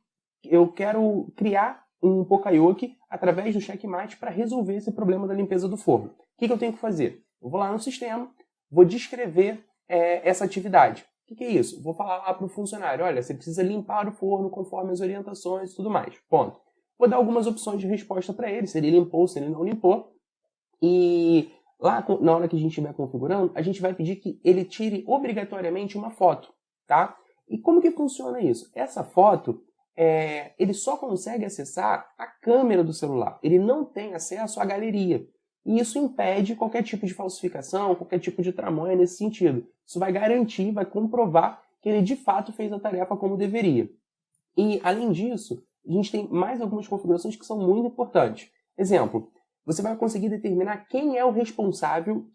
eu quero criar um Poka-Yoke através do Checkmate para resolver esse problema da limpeza do forno. O que eu tenho que fazer? Eu vou lá no sistema, vou descrever essa atividade. O que é isso? Vou falar lá para o funcionário, olha, você precisa limpar o forno conforme as orientações e tudo mais. Ponto. Vou dar algumas opções de resposta para ele, se ele limpou, se ele não limpou. E lá, na hora que a gente estiver configurando, a gente vai pedir que ele tire obrigatoriamente uma foto, tá? E como que funciona isso? Essa foto, ele só consegue acessar a câmera do celular. Ele não tem acesso à galeria. E isso impede qualquer tipo de falsificação, qualquer tipo de tramóia nesse sentido. Isso vai garantir, vai comprovar que ele de fato fez a tarefa como deveria. E, além disso, a gente tem mais algumas configurações que são muito importantes. Exemplo, você vai conseguir determinar quem é o responsável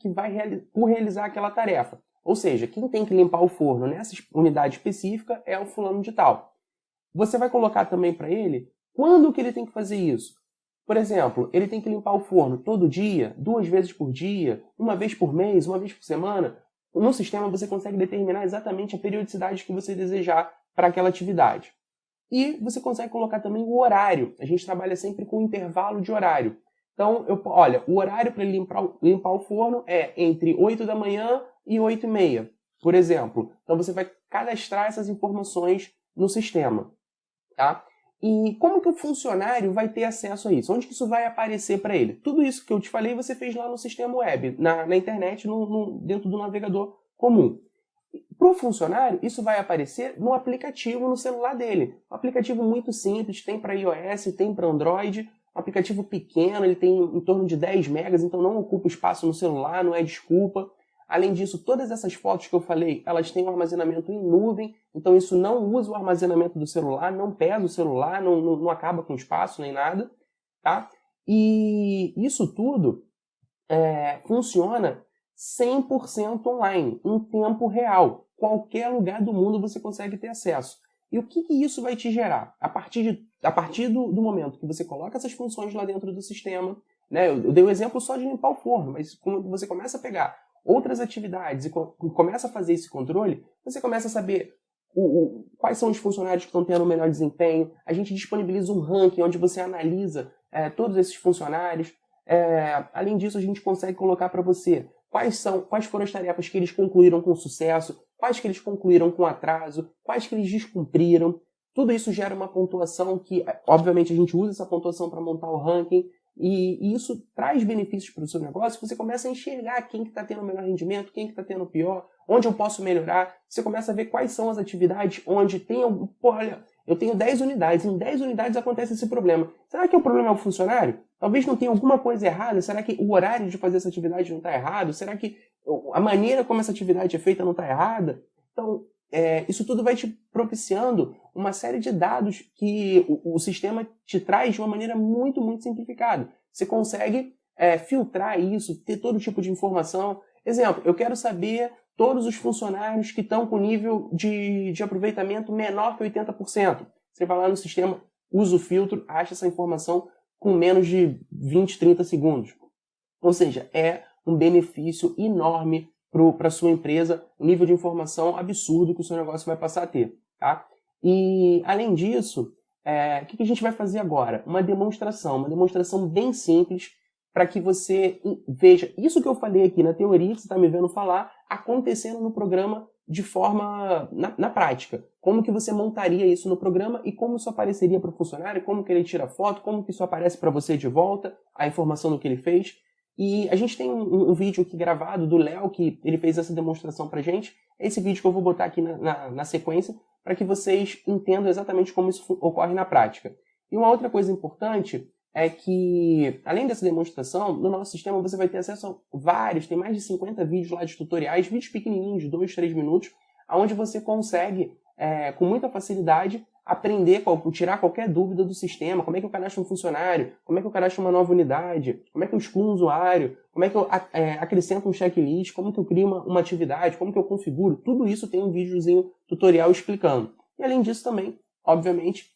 por realizar aquela tarefa. Ou seja, quem tem que limpar o forno nessa unidade específica é o fulano de tal. Você vai colocar também para ele quando que ele tem que fazer isso. Por exemplo, ele tem que limpar o forno todo dia, 2 vezes por dia, 1 vez por mês, 1 vez por semana. No sistema você consegue determinar exatamente a periodicidade que você desejar para aquela atividade. E você consegue colocar também o horário. A gente trabalha sempre com intervalo de horário. Então, olha, o horário para ele limpar o forno é entre 8 da manhã e 8h30, por exemplo. Então, você vai cadastrar essas informações no sistema. Tá? E como que o funcionário vai ter acesso a isso? Onde que isso vai aparecer para ele? Tudo isso que eu te falei, você fez lá no sistema web, na internet, dentro do navegador comum. Para o funcionário, isso vai aparecer no aplicativo no celular dele. Um aplicativo muito simples, tem para iOS, tem para Android. Um aplicativo pequeno, ele tem em torno de 10 megas, então não ocupa espaço no celular, não é desculpa. Além disso, todas essas fotos que eu falei, elas têm um armazenamento em nuvem, então isso não usa o armazenamento do celular, não pesa o celular, não acaba com espaço nem nada. Tá? E isso tudo funciona 100% online, em tempo real. Qualquer lugar do mundo você consegue ter acesso. E o que isso vai te gerar? A partir do momento que você coloca essas funções lá dentro do sistema, né? Eu dei o exemplo só de limpar o forno, mas quando você começa a pegar outras atividades e começa a fazer esse controle, você começa a saber quais são os funcionários que estão tendo o melhor desempenho. A gente disponibiliza um ranking onde você analisa todos esses funcionários. Além disso, a gente consegue colocar para você quais foram as tarefas que eles concluíram com sucesso, quais que eles concluíram com atraso, quais que eles descumpriram. Tudo isso gera uma pontuação que, obviamente, a gente usa essa pontuação para montar o ranking. E isso traz benefícios para o seu negócio, você começa a enxergar quem que está tendo o melhor rendimento, quem que está tendo o pior, onde eu posso melhorar. Você começa a ver quais são as atividades onde tem algum... Pô, olha, eu tenho 10 unidades, em 10 unidades acontece esse problema. Será que o problema é o funcionário? Talvez não tenha alguma coisa errada. Será que o horário de fazer essa atividade não está errado? Será que a maneira como essa atividade é feita não está errada? Então, isso tudo vai te propiciando uma série de dados que o sistema te traz de uma maneira muito, muito simplificada. Você consegue filtrar isso, ter todo tipo de informação. Exemplo, eu quero saber todos os funcionários que estão com nível de aproveitamento menor que 80%. Você vai lá no sistema, usa o filtro, acha essa informação com menos de 20, 30 segundos. Ou seja, é um benefício enorme para a sua empresa, um nível de informação absurdo que o seu negócio vai passar a ter. Tá? E, além disso, o que a gente vai fazer agora? Uma demonstração bem simples, para que você veja isso que eu falei aqui na teoria, que você está me vendo falar, acontecendo no programa de forma na prática. Como que você montaria isso no programa e como isso apareceria para o funcionário, como que ele tira foto, como que isso aparece para você de volta, a informação do que ele fez. E a gente tem um vídeo aqui gravado do Léo, que ele fez essa demonstração para a gente. É esse vídeo que eu vou botar aqui na sequência, para que vocês entendam exatamente como isso ocorre na prática. E uma outra coisa importante é que, além dessa demonstração, no nosso sistema você vai ter acesso a vários, tem mais de 50 vídeos lá de tutoriais, vídeos pequenininhos, de 2, 3 minutos, onde você consegue, com muita facilidade, aprender, tirar qualquer dúvida do sistema, como é que eu cadastro um funcionário, como é que eu cadastro uma nova unidade, como é que eu excluo um usuário, como é que eu acrescento um checklist, como que eu crio uma atividade, como que eu configuro, tudo isso tem um videozinho tutorial explicando. E além disso também, obviamente,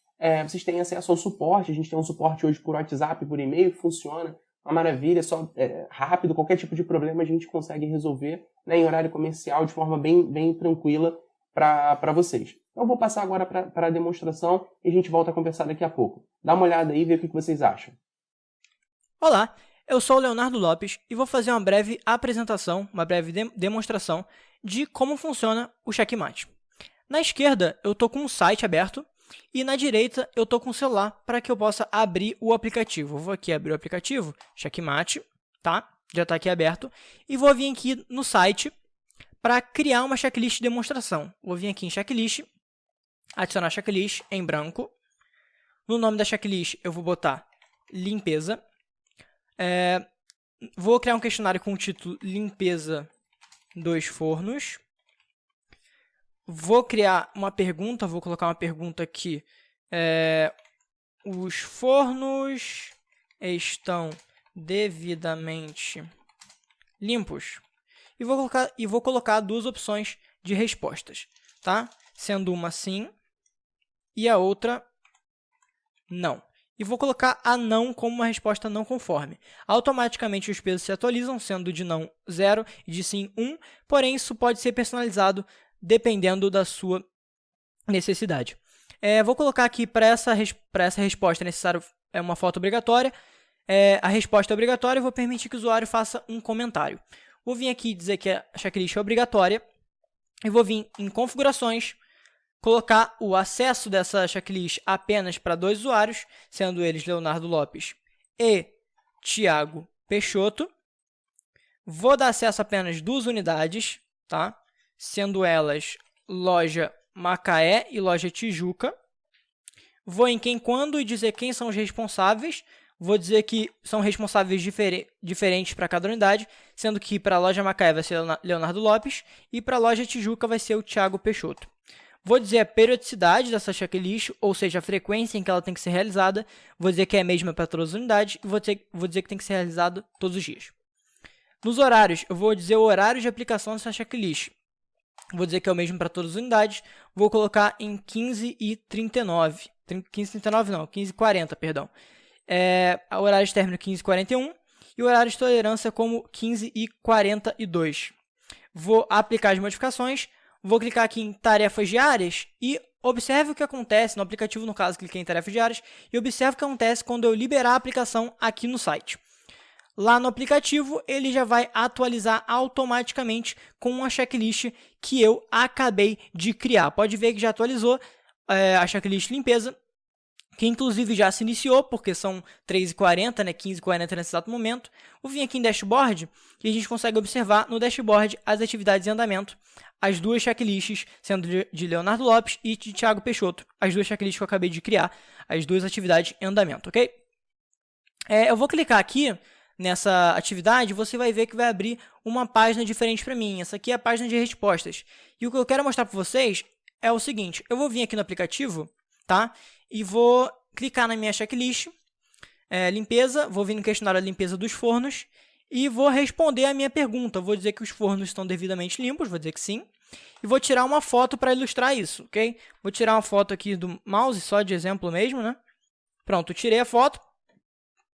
vocês têm acesso ao suporte, a gente tem um suporte hoje por WhatsApp, por e-mail, que funciona, uma maravilha, só rápido, qualquer tipo de problema a gente consegue resolver, né, em horário comercial, de forma bem tranquila para vocês. Então eu vou passar agora para a demonstração e a gente volta a conversar daqui a pouco. Dá uma olhada aí e vê o que vocês acham. Olá, eu sou o Leonardo Lopes e vou fazer uma breve apresentação, uma breve demonstração de como funciona o Checkmate. Na esquerda, eu estou com um site aberto e na direita, eu estou com o celular para que eu possa abrir o aplicativo. Eu vou aqui abrir o aplicativo, Checkmate, tá? Já está aqui aberto. E vou vir aqui no site para criar uma checklist de demonstração. Vou vir aqui em checklist, adicionar checklist em branco. No nome da checklist, eu vou botar limpeza. Vou criar um questionário com o título limpeza dos fornos. Vou criar uma pergunta, vou colocar uma pergunta aqui. Os fornos estão devidamente limpos? E vou colocar duas opções de respostas, tá? Sendo uma sim e a outra não. E vou colocar a não como uma resposta não conforme. Automaticamente os pesos se atualizam, sendo de não 0 e de sim 1, porém isso pode ser personalizado dependendo da sua necessidade. Vou colocar aqui para essa resposta necessário uma foto obrigatória. A resposta é obrigatória e vou permitir que o usuário faça um comentário. Vou vir aqui dizer que a checklist é obrigatória e vou vir em configurações, colocar o acesso dessa checklist apenas para 2 usuários, sendo eles Leonardo Lopes e Thiago Peixoto. Vou dar acesso a apenas 2 unidades, tá? Sendo elas Loja Macaé e Loja Tijuca. Vou em quem, quando e dizer quem são os responsáveis. Vou dizer que são responsáveis diferentes para cada unidade, sendo que para a Loja Macaé vai ser Leonardo Lopes e para a Loja Tijuca vai ser o Thiago Peixoto. Vou dizer a periodicidade dessa checklist, ou seja, a frequência em que ela tem que ser realizada. Vou dizer que é a mesma para todas as unidades e vou dizer que tem que ser realizado todos os dias. Nos horários, eu vou dizer o horário de aplicação dessa checklist. Vou dizer que é o mesmo para todas as unidades. Vou colocar em 15h39. 15h39 não, 15h40, perdão. O horário de término 15h41 e o horário de tolerância como 15h42. Vou aplicar as modificações. Vou clicar aqui em tarefas diárias e observe o que acontece no aplicativo, no caso, cliquei em tarefas diárias e observe o que acontece quando eu liberar a aplicação aqui no site. Lá no aplicativo, ele já vai atualizar automaticamente com uma checklist que eu acabei de criar. Pode ver que já atualizou a checklist limpeza que inclusive já se iniciou, porque são 3h40, né, 15h40 nesse exato momento. Vou vir aqui em Dashboard e a gente consegue observar no Dashboard as atividades em andamento, as duas checklists, sendo de Leonardo Lopes e de Thiago Peixoto, as duas checklists que eu acabei de criar, as duas atividades em andamento, ok? Eu vou clicar aqui nessa atividade, você vai ver que vai abrir uma página diferente para mim. Essa aqui é a página de respostas. E o que eu quero mostrar para vocês é o seguinte, eu vou vir aqui no aplicativo, tá? E vou clicar na minha checklist, limpeza, vou vir no questionário de limpeza dos fornos e vou responder a minha pergunta. Vou dizer que os fornos estão devidamente limpos, vou dizer que sim. E vou tirar uma foto para ilustrar isso, ok? Vou tirar uma foto aqui do mouse, só de exemplo mesmo, né? Pronto, tirei a foto.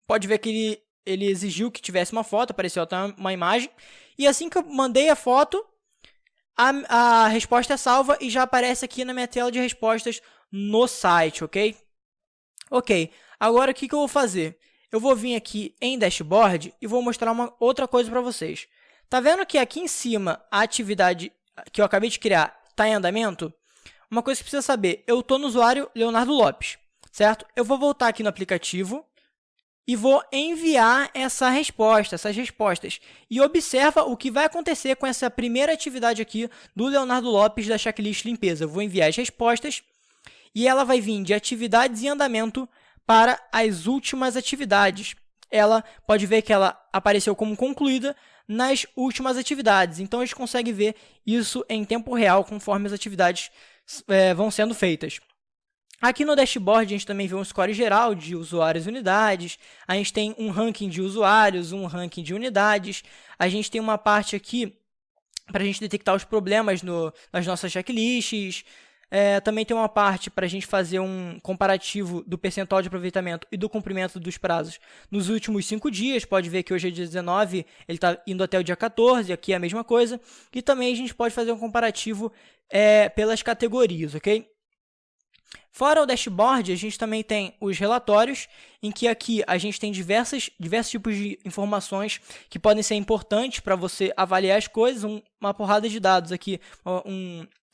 Pode ver que ele exigiu que tivesse uma foto, apareceu até uma imagem. E assim que eu mandei a foto, a resposta é salva e já aparece aqui na minha tela de respostas no site, ok? Ok, agora o que eu vou fazer? Eu vou vir aqui em Dashboard e vou mostrar uma outra coisa para vocês. Tá vendo que aqui em cima a atividade que eu acabei de criar está em andamento? Uma coisa que precisa saber, eu estou no usuário Leonardo Lopes, certo? Eu vou voltar aqui no aplicativo e vou enviar essas respostas. E observa o que vai acontecer com essa primeira atividade aqui do Leonardo Lopes da checklist limpeza. Eu vou enviar as respostas e ela vai vir de atividades em andamento para as últimas atividades. Ela pode ver que ela apareceu como concluída nas últimas atividades. Então, a gente consegue ver isso em tempo real conforme as atividades vão sendo feitas. Aqui no dashboard, a gente também vê um score geral de usuários e unidades. A gente tem um ranking de usuários, um ranking de unidades. A gente tem uma parte aqui para a gente detectar os problemas nas nossas checklists. Também tem uma parte para a gente fazer um comparativo do percentual de aproveitamento e do cumprimento dos prazos nos últimos 5 dias. Pode ver que hoje é dia 19, ele está indo até o dia 14, aqui é a mesma coisa. E também a gente pode fazer um comparativo pelas categorias, ok? Fora o dashboard, a gente também tem os relatórios, em que aqui a gente tem diversos tipos de informações que podem ser importantes para você avaliar as coisas, uma porrada de dados aqui,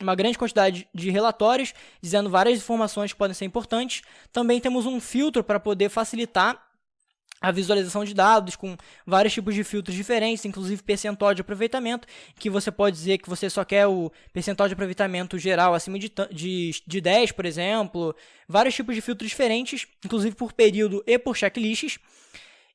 uma grande quantidade de relatórios, dizendo várias informações que podem ser importantes. Também temos um filtro para poder facilitar a visualização de dados com vários tipos de filtros diferentes, inclusive percentual de aproveitamento, que você pode dizer que você só quer o percentual de aproveitamento geral acima de 10, por exemplo. Vários tipos de filtros diferentes, inclusive por período e por checklists.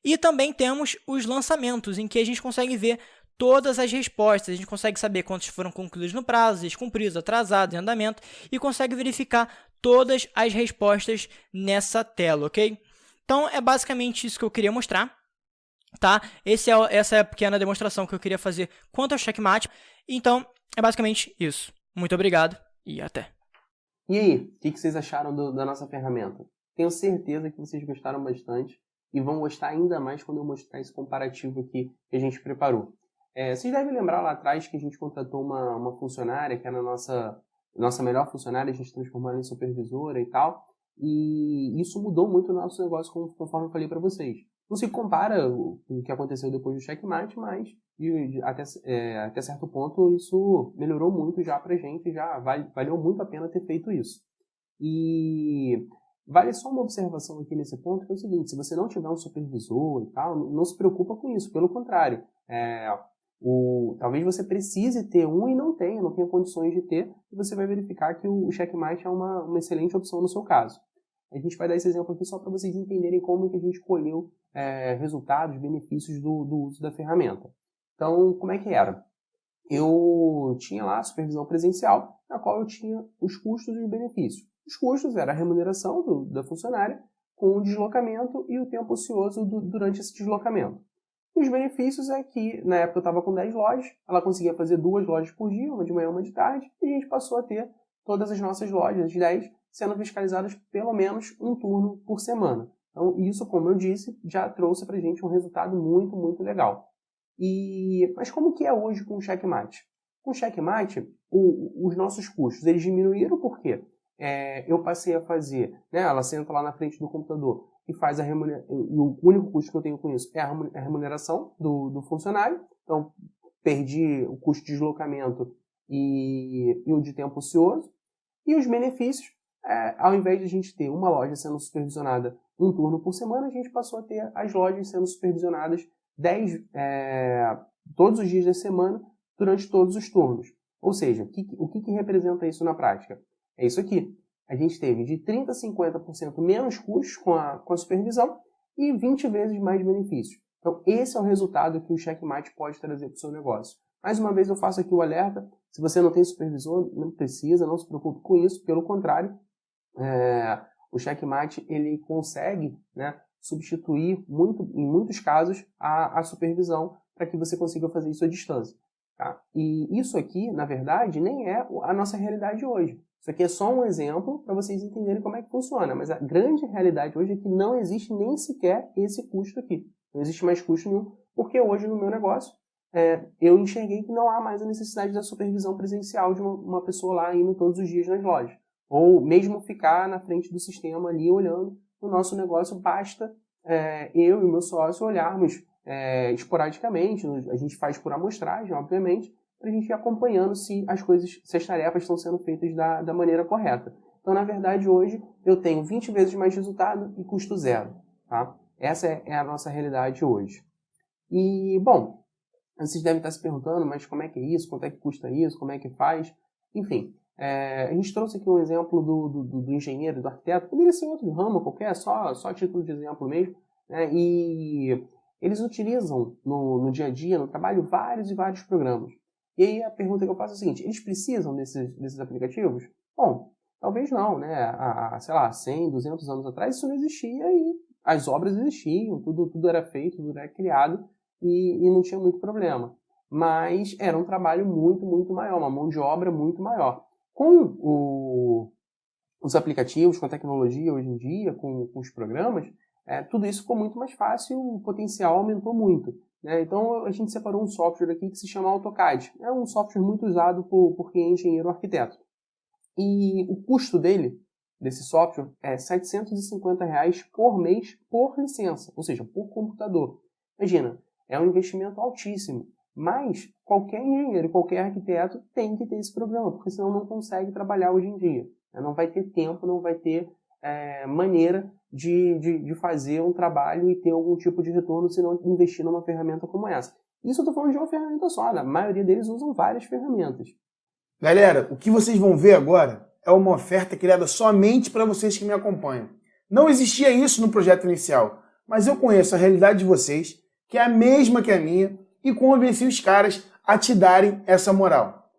E também temos os lançamentos, em que a gente consegue ver todas as respostas. A gente consegue saber quantos foram concluídos no prazo, descumpridos, atrasados, em andamento, e consegue verificar todas as respostas nessa tela, ok? Então, é basicamente isso que eu queria mostrar, tá? Essa é a pequena demonstração que eu queria fazer quanto ao checkmate. Então, é basicamente isso. Muito obrigado e até. E aí, o que vocês acharam da nossa ferramenta? Tenho certeza que vocês gostaram bastante e vão gostar ainda mais quando eu mostrar esse comparativo aqui que a gente preparou. Vocês devem lembrar lá atrás que a gente contratou uma funcionária, que era a nossa melhor funcionária, a gente transformou ela em supervisora e tal. E isso mudou muito o nosso negócio, conforme eu falei para vocês. Não se compara o que aconteceu depois do checkmate, mas até certo ponto isso melhorou muito já pra gente, já valeu muito a pena ter feito isso. E vale só uma observação aqui nesse ponto, que é o seguinte: se você não tiver um supervisor e tal, não se preocupa com isso, pelo contrário. Talvez você precise ter um e não tenha condições de ter, e você vai verificar que o checkmate é uma excelente opção no seu caso. A gente vai dar esse exemplo aqui só para vocês entenderem como que a gente colheu resultados, benefícios do uso da ferramenta. Então, como é que era? Eu tinha lá a supervisão presencial, na qual eu tinha os custos e os benefícios. Os custos era a remuneração da funcionária com o deslocamento e o tempo ocioso durante esse deslocamento. Os benefícios é que, na época eu estava com 10 lojas, ela conseguia fazer 2 lojas por dia, uma de manhã e uma de tarde, e a gente passou a ter todas as nossas lojas, as 10, sendo fiscalizadas pelo menos um turno por semana. Então, isso, como eu disse, já trouxe para a gente um resultado muito, muito legal. Mas como que é hoje com o checkmate? Com o checkmate, os nossos custos eles diminuíram porque eu passei a fazer, né, ela senta lá na frente do computador e faz o único custo que eu tenho com isso é a remuneração do funcionário. Então, perdi o custo de deslocamento e o de tempo ocioso. E os benefícios ao invés de a gente ter uma loja sendo supervisionada um turno por semana, a gente passou a ter as lojas sendo supervisionadas todos os dias da semana, durante todos os turnos. Ou seja, o que representa isso na prática? É isso aqui. A gente teve de 30% a 50% menos custos com a supervisão e 20 vezes mais benefícios. Então, esse é o resultado que o Checkmate pode trazer para o seu negócio. Mais uma vez, eu faço aqui o alerta. Se você não tem supervisor, não precisa, não se preocupe com isso. Pelo contrário, o Checkmate ele consegue, né, substituir, em muitos casos, a supervisão para que você consiga fazer isso à distância. Tá? E isso aqui, na verdade, nem é a nossa realidade hoje. Isso aqui é só um exemplo para vocês entenderem como é que funciona. Mas a grande realidade hoje é que não existe nem sequer esse custo aqui. Não existe mais custo nenhum, porque hoje no meu negócio eu enxerguei que não há mais a necessidade da supervisão presencial de uma pessoa lá indo todos os dias nas lojas. Ou mesmo ficar na frente do sistema ali olhando o nosso negócio, basta eu e o meu sócio olharmos esporadicamente, a gente faz por amostragem, obviamente, para a gente ir acompanhando se as tarefas estão sendo feitas da maneira correta. Então, na verdade, hoje eu tenho 20 vezes mais resultado e custo zero. Tá? Essa é a nossa realidade hoje. E, bom, vocês devem estar se perguntando, mas como é que é isso? Quanto é que custa isso? Como é que faz? Enfim, a gente trouxe aqui um exemplo do engenheiro, do arquiteto. Poderia ser outro ramo qualquer, só título de exemplo mesmo. Né? E eles utilizam no dia a dia, no trabalho, vários e vários programas. E aí a pergunta que eu faço é a seguinte: eles precisam desses aplicativos? Bom, talvez não, né? Sei lá, 100, 200 anos atrás isso não existia e as obras existiam, tudo era feito, tudo era criado e não tinha muito problema. Mas era um trabalho muito, muito maior, uma mão de obra muito maior. Com os aplicativos, com a tecnologia hoje em dia, com os programas, tudo isso ficou muito mais fácil, o potencial aumentou muito. Né? Então a gente separou um software aqui que se chama AutoCAD. É um software muito usado por quem é engenheiro ou arquiteto. E o custo desse software é R$ 750 por mês por licença, ou seja, por computador. Imagina, é um investimento altíssimo, mas qualquer engenheiro, qualquer arquiteto tem que ter esse programa, porque senão não consegue trabalhar hoje em dia. Não vai ter tempo, não vai ter maneira de fazer um trabalho e ter algum tipo de retorno se não investir numa ferramenta como essa. Isso eu estou falando de uma ferramenta só, a maioria deles usam várias ferramentas. Galera, o que vocês vão ver agora é uma oferta criada somente para vocês que me acompanham. Não existia isso no projeto inicial, mas eu conheço a realidade de vocês, que é a mesma que a minha, e convenci os caras a te darem essa moral.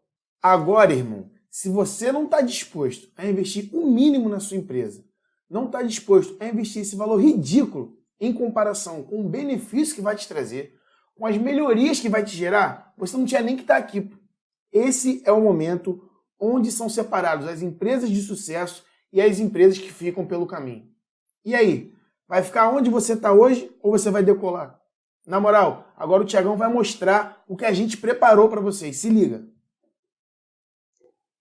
Agora, irmão, se você não está disposto a investir o mínimo na sua empresa, não está disposto a investir esse valor ridículo em comparação com o benefício que vai te trazer, com as melhorias que vai te gerar, você não tinha nem que estar aqui. Esse é o momento onde são separados as empresas de sucesso e as empresas que ficam pelo caminho. E aí, vai ficar onde você está hoje ou você vai decolar? Na moral, agora o Thiagão vai mostrar o que a gente preparou para vocês. Se liga!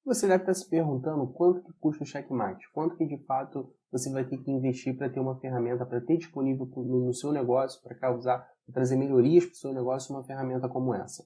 Você deve estar se perguntando quanto que custa o Checkmate, quanto que de fato você vai ter que investir para ter uma ferramenta, para ter disponível no seu negócio, para causar, para trazer melhorias para o seu negócio, uma ferramenta como essa.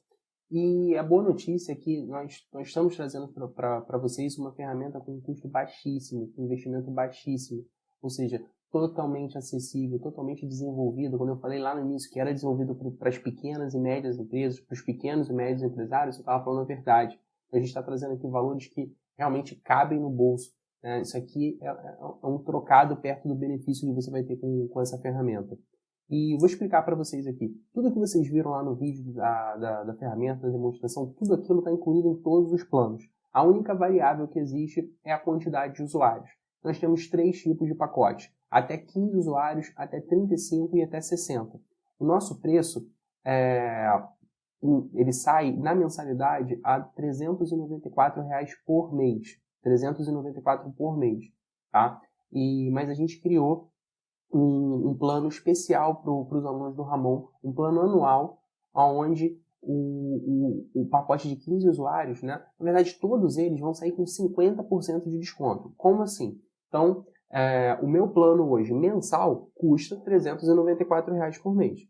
E a boa notícia é que nós estamos trazendo para vocês uma ferramenta com um custo baixíssimo, com investimento baixíssimo, ou seja, totalmente acessível, totalmente desenvolvido. Quando eu falei lá no início que era desenvolvido para as pequenas e médias empresas, para os pequenos e médios empresários, eu estava falando a verdade. A gente está trazendo aqui valores que realmente cabem no bolso. Né? Isso aqui é um trocado perto do benefício que você vai ter com essa ferramenta. E vou explicar para vocês aqui. Tudo que vocês viram lá no vídeo da ferramenta, da demonstração, tudo aquilo está incluído em todos os planos. A única variável que existe é a quantidade de usuários. Nós temos 3 tipos de pacote. Até 15 usuários, até 35 e até 60. O nosso preço ele sai na mensalidade a R$ 394 por mês. 394 por mês. Tá? Mas a gente criou um plano especial para os alunos do Ramon, um plano anual, onde o pacote de 15 usuários, né, na verdade todos eles vão sair com 50% de desconto. Como assim? Então, o meu plano hoje mensal custa R$ 394 por mês.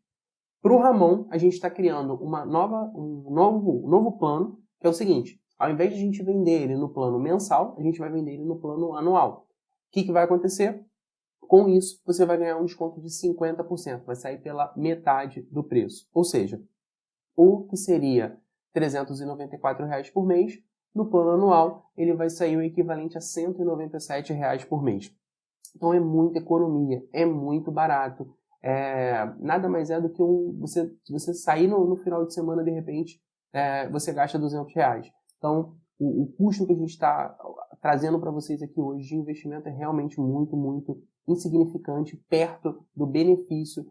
Para o Ramon, a gente está criando um novo plano, que é o seguinte: ao invés de a gente vender ele no plano mensal, a gente vai vender ele no plano anual. que vai acontecer? Com isso, você vai ganhar um desconto de 50%, vai sair pela metade do preço. Ou seja, o que seria R$ 394 por mês, no plano anual, ele vai sair o equivalente a R$ 197 por mês. Então é muita economia, é muito barato. Nada mais é do que você sair no final de semana, de repente, você gasta R$ 200. Então, o custo que a gente está trazendo para vocês aqui hoje de investimento é realmente muito, muito insignificante, perto do benefício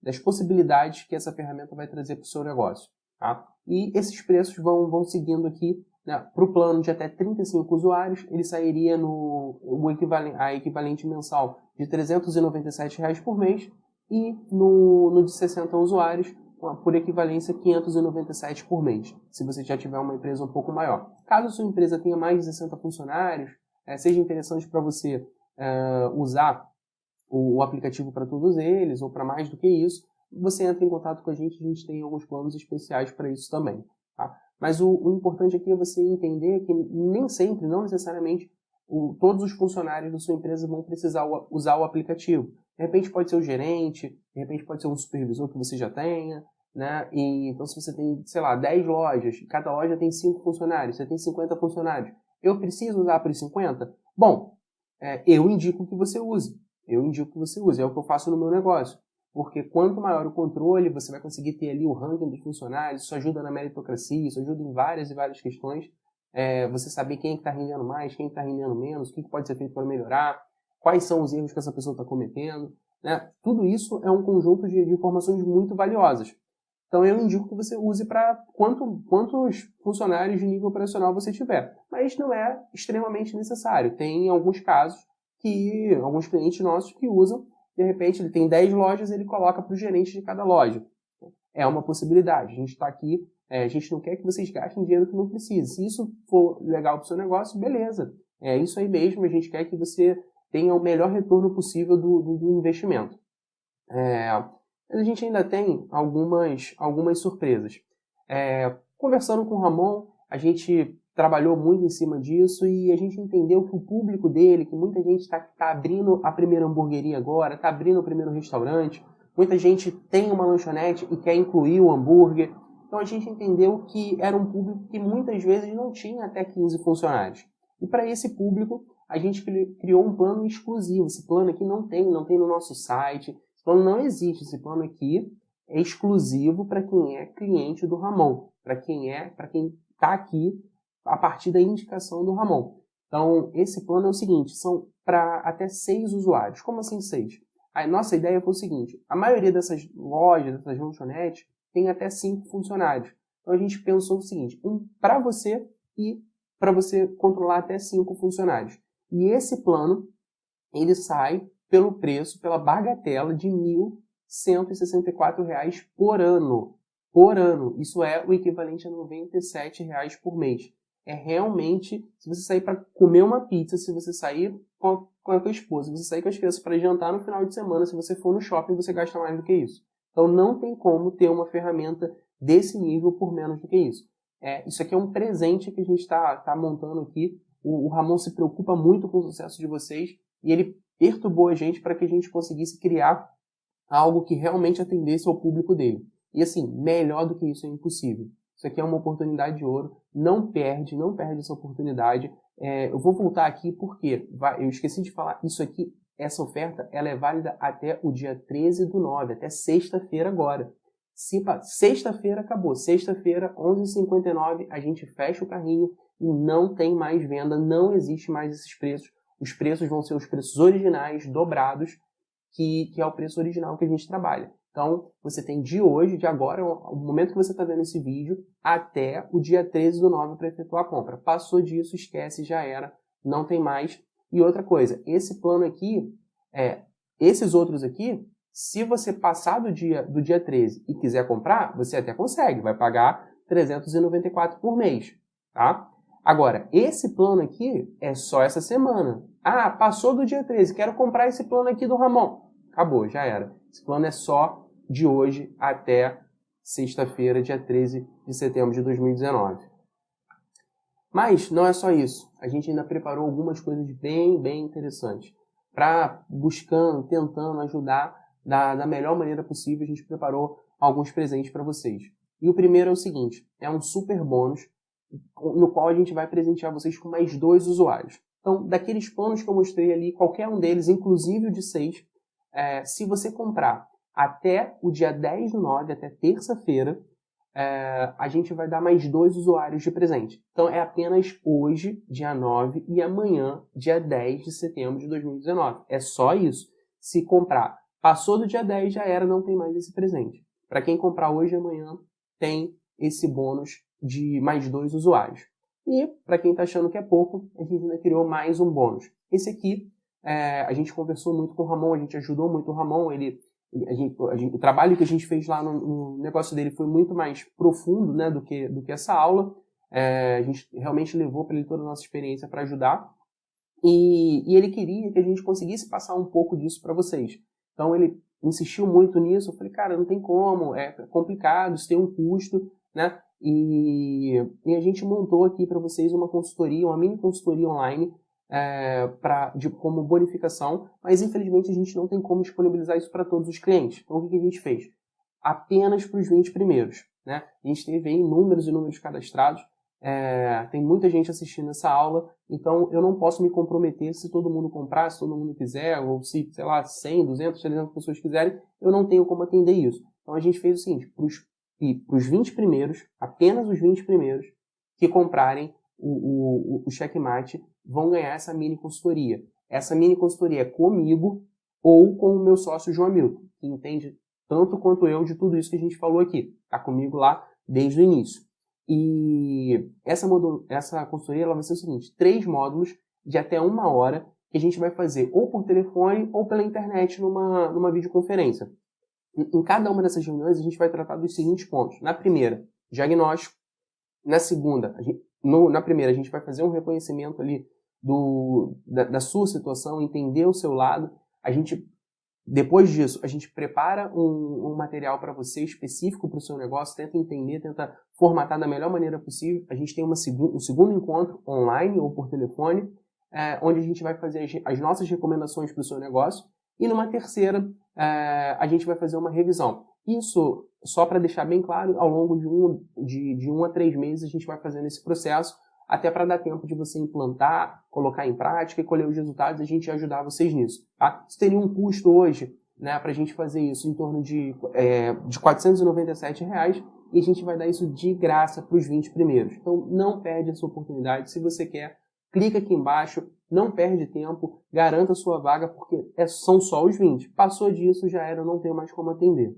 das possibilidades que essa ferramenta vai trazer para o seu negócio. Tá? E esses preços vão seguindo aqui, né, para o plano de até 35 usuários, ele sairia a equivalente mensal de R$ 397 por mês, e no de 60 usuários, por equivalência, R$ 597 por mês, se você já tiver uma empresa um pouco maior. Caso a sua empresa tenha mais de 60 funcionários, seja interessante para você usar o aplicativo para todos eles, ou para mais do que isso, você entra em contato com a gente tem alguns planos especiais para isso também. Tá? Mas o importante aqui é você entender que nem sempre, não necessariamente, todos os funcionários da sua empresa vão precisar usar o aplicativo. De repente pode ser o gerente, de repente pode ser um supervisor que você já tenha, né? Então se você tem, sei lá, 10 lojas, cada loja tem 5 funcionários, você tem 50 funcionários, eu preciso usar para os 50? Bom, eu indico que você use. É o que eu faço no meu negócio. Porque quanto maior o controle, você vai conseguir ter ali o ranking dos funcionários, isso ajuda na meritocracia, isso ajuda em várias e várias questões. Você saber quem está rendendo mais, quem está rendendo menos, o que pode ser feito para melhorar, quais são os erros que essa pessoa está cometendo. Né? Tudo isso é um conjunto de informações muito valiosas. Então eu indico que você use para quantos funcionários de nível operacional você tiver. Mas não é extremamente necessário. Tem alguns casos que alguns clientes nossos que usam, de repente ele tem 10 lojas, ele coloca para o gerente de cada loja. É uma possibilidade. A gente está aqui, a gente não quer que vocês gastem dinheiro que não precisa. Se isso for legal para o seu negócio, beleza. É isso aí mesmo, a gente quer que você tenha o melhor retorno possível do investimento. Mas a gente ainda tem algumas surpresas. Conversando com o Ramon, a gente trabalhou muito em cima disso e a gente entendeu que o público dele, que muita gente está abrindo a primeira hamburgueria agora, está abrindo o primeiro restaurante, muita gente tem uma lanchonete e quer incluir o hambúrguer. Então a gente entendeu que era um público que muitas vezes não tinha até 15 funcionários. E para esse público, a gente criou um plano exclusivo. Esse plano aqui não tem no nosso site, esse plano não existe. Esse plano aqui é exclusivo para quem é cliente do Ramon, para quem está aqui a partir da indicação do Ramon. Então, esse plano é o seguinte, são para até 6 usuários. Como assim 6? A nossa ideia foi o seguinte, a maioria dessas lojas, dessas lanchonetes, tem até 5 funcionários. Então, a gente pensou o seguinte, para você e para você controlar até 5 funcionários. E esse plano, ele sai pelo preço, pela bagatela de R$ 1.164 por ano. Por ano. Isso é o equivalente a R$ 97 por mês. É realmente, se você sair para comer uma pizza, se você sair com a tua esposa, se você sair com as crianças para jantar no final de semana, se você for no shopping, você gasta mais do que isso. Então não tem como ter uma ferramenta desse nível por menos do que isso. Isso aqui é um presente que a gente está montando aqui. O Ramon se preocupa muito com o sucesso de vocês e ele perturbou a gente para que a gente conseguisse criar algo que realmente atendesse ao público dele. E assim, melhor do que isso é impossível. Isso aqui é uma oportunidade de ouro. Não perde essa oportunidade. Eu vou voltar aqui porque eu esqueci de falar. Isso aqui, essa oferta, ela é válida até o dia 13/9, até sexta-feira agora. Sexta-feira acabou. Sexta-feira, 11h59, a gente fecha o carrinho e não tem mais venda. Não existe mais esses preços. Os preços vão ser os preços originais, dobrados, que é o preço original que a gente trabalha. Então, você tem de hoje, de agora, o momento que você está vendo esse vídeo, até o dia 13/9 para efetuar a compra. Passou disso, esquece, já era, não tem mais. E outra coisa, esse plano aqui, esses outros aqui, se você passar do dia 13 e quiser comprar, você até consegue, vai pagar R$ 394 por mês, tá? Agora, esse plano aqui é só essa semana. Passou do dia 13, quero comprar esse plano aqui do Ramon. Acabou, já era. Esse plano é só de hoje até sexta-feira, dia 13 de setembro de 2019. Mas não é só isso. A gente ainda preparou algumas coisas bem interessantes. Para buscando, tentando ajudar da melhor maneira possível, a gente preparou alguns presentes para vocês. E o primeiro é o seguinte, é um super bônus, no qual a gente vai presentear vocês com mais 2 usuários. Então, daqueles planos que eu mostrei ali, qualquer um deles, inclusive o de 6, se você comprar até o dia 10/9, até terça-feira, a gente vai dar mais 2 usuários de presente. Então, é apenas hoje, dia 9, e amanhã, dia 10 de setembro de 2019. É só isso. Se comprar, passou do dia 10, já era, não tem mais esse presente. Para quem comprar hoje e amanhã, tem esse bônus de mais 2 usuários. E, para quem está achando que é pouco, a gente ainda criou mais um bônus. Esse aqui, a gente conversou muito com o Ramon, a gente ajudou muito o Ramon, o trabalho que a gente fez lá no negócio dele foi muito mais profundo, né, do que essa aula. A gente realmente levou para ele toda a nossa experiência para ajudar. E ele queria que a gente conseguisse passar um pouco disso para vocês. Então ele insistiu muito nisso. Eu falei, cara, não tem como, é complicado, isso tem um custo, né? E a gente montou aqui para vocês uma consultoria, uma mini consultoria online, como bonificação, mas infelizmente a gente não tem como disponibilizar isso para todos os clientes. Então o que a gente fez? Apenas para os 20 primeiros. Né? A gente teve aí inúmeros cadastrados, tem muita gente assistindo essa aula, então eu não posso me comprometer se todo mundo comprar, se todo mundo quiser, ou se, sei lá, 100, 200, 300 pessoas quiserem, eu não tenho como atender isso. Então a gente fez o seguinte, para os 20 primeiros, apenas os 20 primeiros que comprarem o Checkmate vão ganhar essa mini consultoria. Essa mini consultoria é comigo ou com o meu sócio João Hamilton, que entende tanto quanto eu de tudo isso que a gente falou aqui. Está comigo lá desde o início. E essa consultoria ela vai ser o seguinte, 3 módulos de até 1 hora que a gente vai fazer ou por telefone ou pela internet numa videoconferência. Em cada uma dessas reuniões a gente vai tratar dos seguintes pontos. Na primeira, diagnóstico. Na segunda, na primeira a gente vai fazer um reconhecimento ali da sua situação, entender o seu lado. Depois disso, a gente prepara um material para você específico para o seu negócio, tenta entender, tenta formatar da melhor maneira possível. A gente tem um segundo encontro online ou por telefone, onde a gente vai fazer as nossas recomendações para o seu negócio. E numa terceira, a gente vai fazer uma revisão. Isso, só para deixar bem claro, ao longo de 1 a 3 meses a gente vai fazendo esse processo, até para dar tempo de você implantar, colocar em prática e colher os resultados e a gente ajudar vocês nisso. Tá? Isso teria um custo hoje, né, para a gente fazer isso em torno de R$ 497 e a gente vai dar isso de graça para os 20 primeiros. Então não perde essa oportunidade. Se você quer, clica aqui embaixo, não perde tempo, garanta a sua vaga porque são só os 20. Passou disso, já era, eu não tenho mais como atender.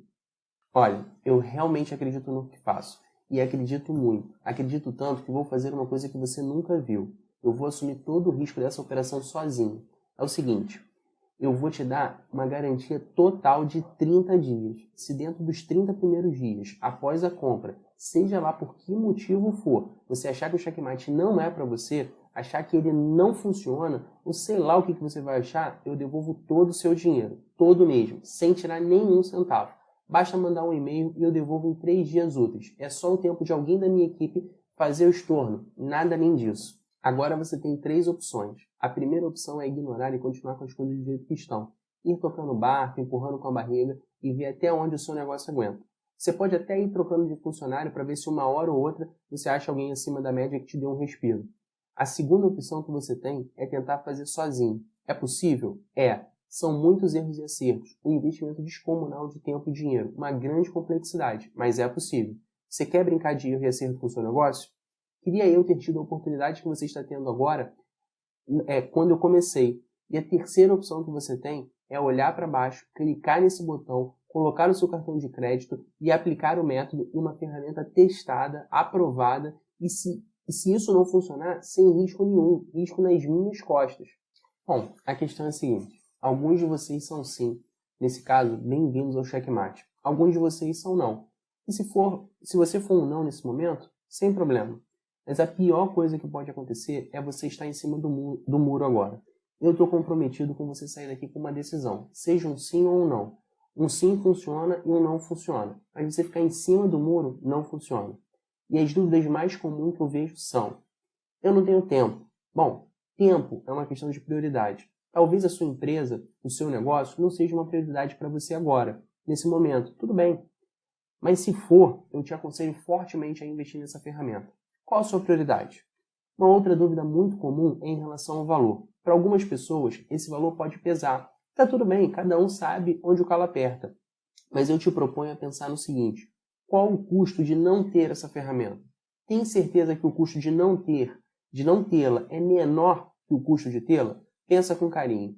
Olha, eu realmente acredito no que faço. E acredito muito. Acredito tanto que vou fazer uma coisa que você nunca viu. Eu vou assumir todo o risco dessa operação sozinho. É o seguinte, eu vou te dar uma garantia total de 30 dias. Se dentro dos 30 primeiros dias, após a compra, seja lá por que motivo for, você achar que o Checkmate não é para você, achar que ele não funciona, ou sei lá o que você vai achar, eu devolvo todo o seu dinheiro. Todo mesmo, sem tirar nenhum centavo. Basta mandar um e-mail e eu devolvo em 3 dias úteis. É só o tempo de alguém da minha equipe fazer o estorno, nada além disso. Agora você tem 3 opções. A primeira opção é ignorar e continuar com as coisas do jeito que estão. Ir tocando o barco, empurrando com a barriga e ver até onde o seu negócio aguenta. Você pode até ir trocando de funcionário para ver se 1 hora ou outra você acha alguém acima da média que te dê um respiro. A segunda opção que você tem é tentar fazer sozinho. É possível? É. São muitos erros e acertos, um investimento descomunal de tempo e dinheiro, uma grande complexidade, mas é possível. Você quer brincar de erro e acerto com o seu negócio? Queria eu ter tido a oportunidade que você está tendo agora, quando eu comecei. E a terceira opção que você tem é olhar para baixo, clicar nesse botão, colocar o seu cartão de crédito e aplicar o método em uma ferramenta testada, aprovada, e se isso não funcionar, sem risco nenhum, risco nas minhas costas. Bom, a questão é a seguinte. Alguns de vocês são sim, nesse caso, bem-vindos ao Checkmate. Alguns de vocês são não. E se você for um não nesse momento, sem problema. Mas a pior coisa que pode acontecer é você estar em cima do muro agora. Eu estou comprometido com você sair daqui com uma decisão, seja um sim ou um não. Um sim funciona e um não funciona. Mas você ficar em cima do muro não funciona. E as dúvidas mais comuns que eu vejo são: Eu não tenho tempo. Bom, tempo é uma questão de prioridade. Talvez a sua empresa, o seu negócio, não seja uma prioridade para você agora, nesse momento. Tudo bem. Mas se for, eu te aconselho fortemente a investir nessa ferramenta. Qual a sua prioridade? Uma outra dúvida muito comum é em relação ao valor. Para algumas pessoas, esse valor pode pesar. Tá tudo bem, cada um sabe onde o calo aperta. Mas eu te proponho a pensar no seguinte: qual o custo de não ter essa ferramenta? Tem certeza que o custo de não tê-la é menor que o custo de tê-la? Pensa com carinho.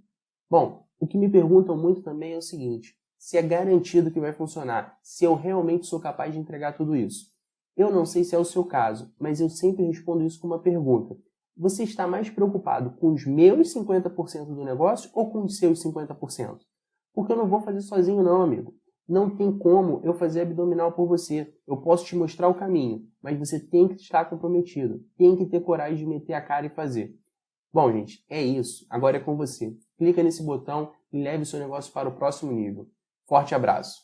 Bom, o que me perguntam muito também é o seguinte: se é garantido que vai funcionar, se eu realmente sou capaz de entregar tudo isso. Eu não sei se é o seu caso, mas eu sempre respondo isso com uma pergunta. Você está mais preocupado com os meus 50% do negócio ou com os seus 50%? Porque eu não vou fazer sozinho não, amigo. Não tem como eu fazer abdominal por você. Eu posso te mostrar o caminho, mas você tem que estar comprometido. Tem que ter coragem de meter a cara e fazer. Bom, gente, é isso. Agora é com você. Clica nesse botão e leve o seu negócio para o próximo nível. Forte abraço!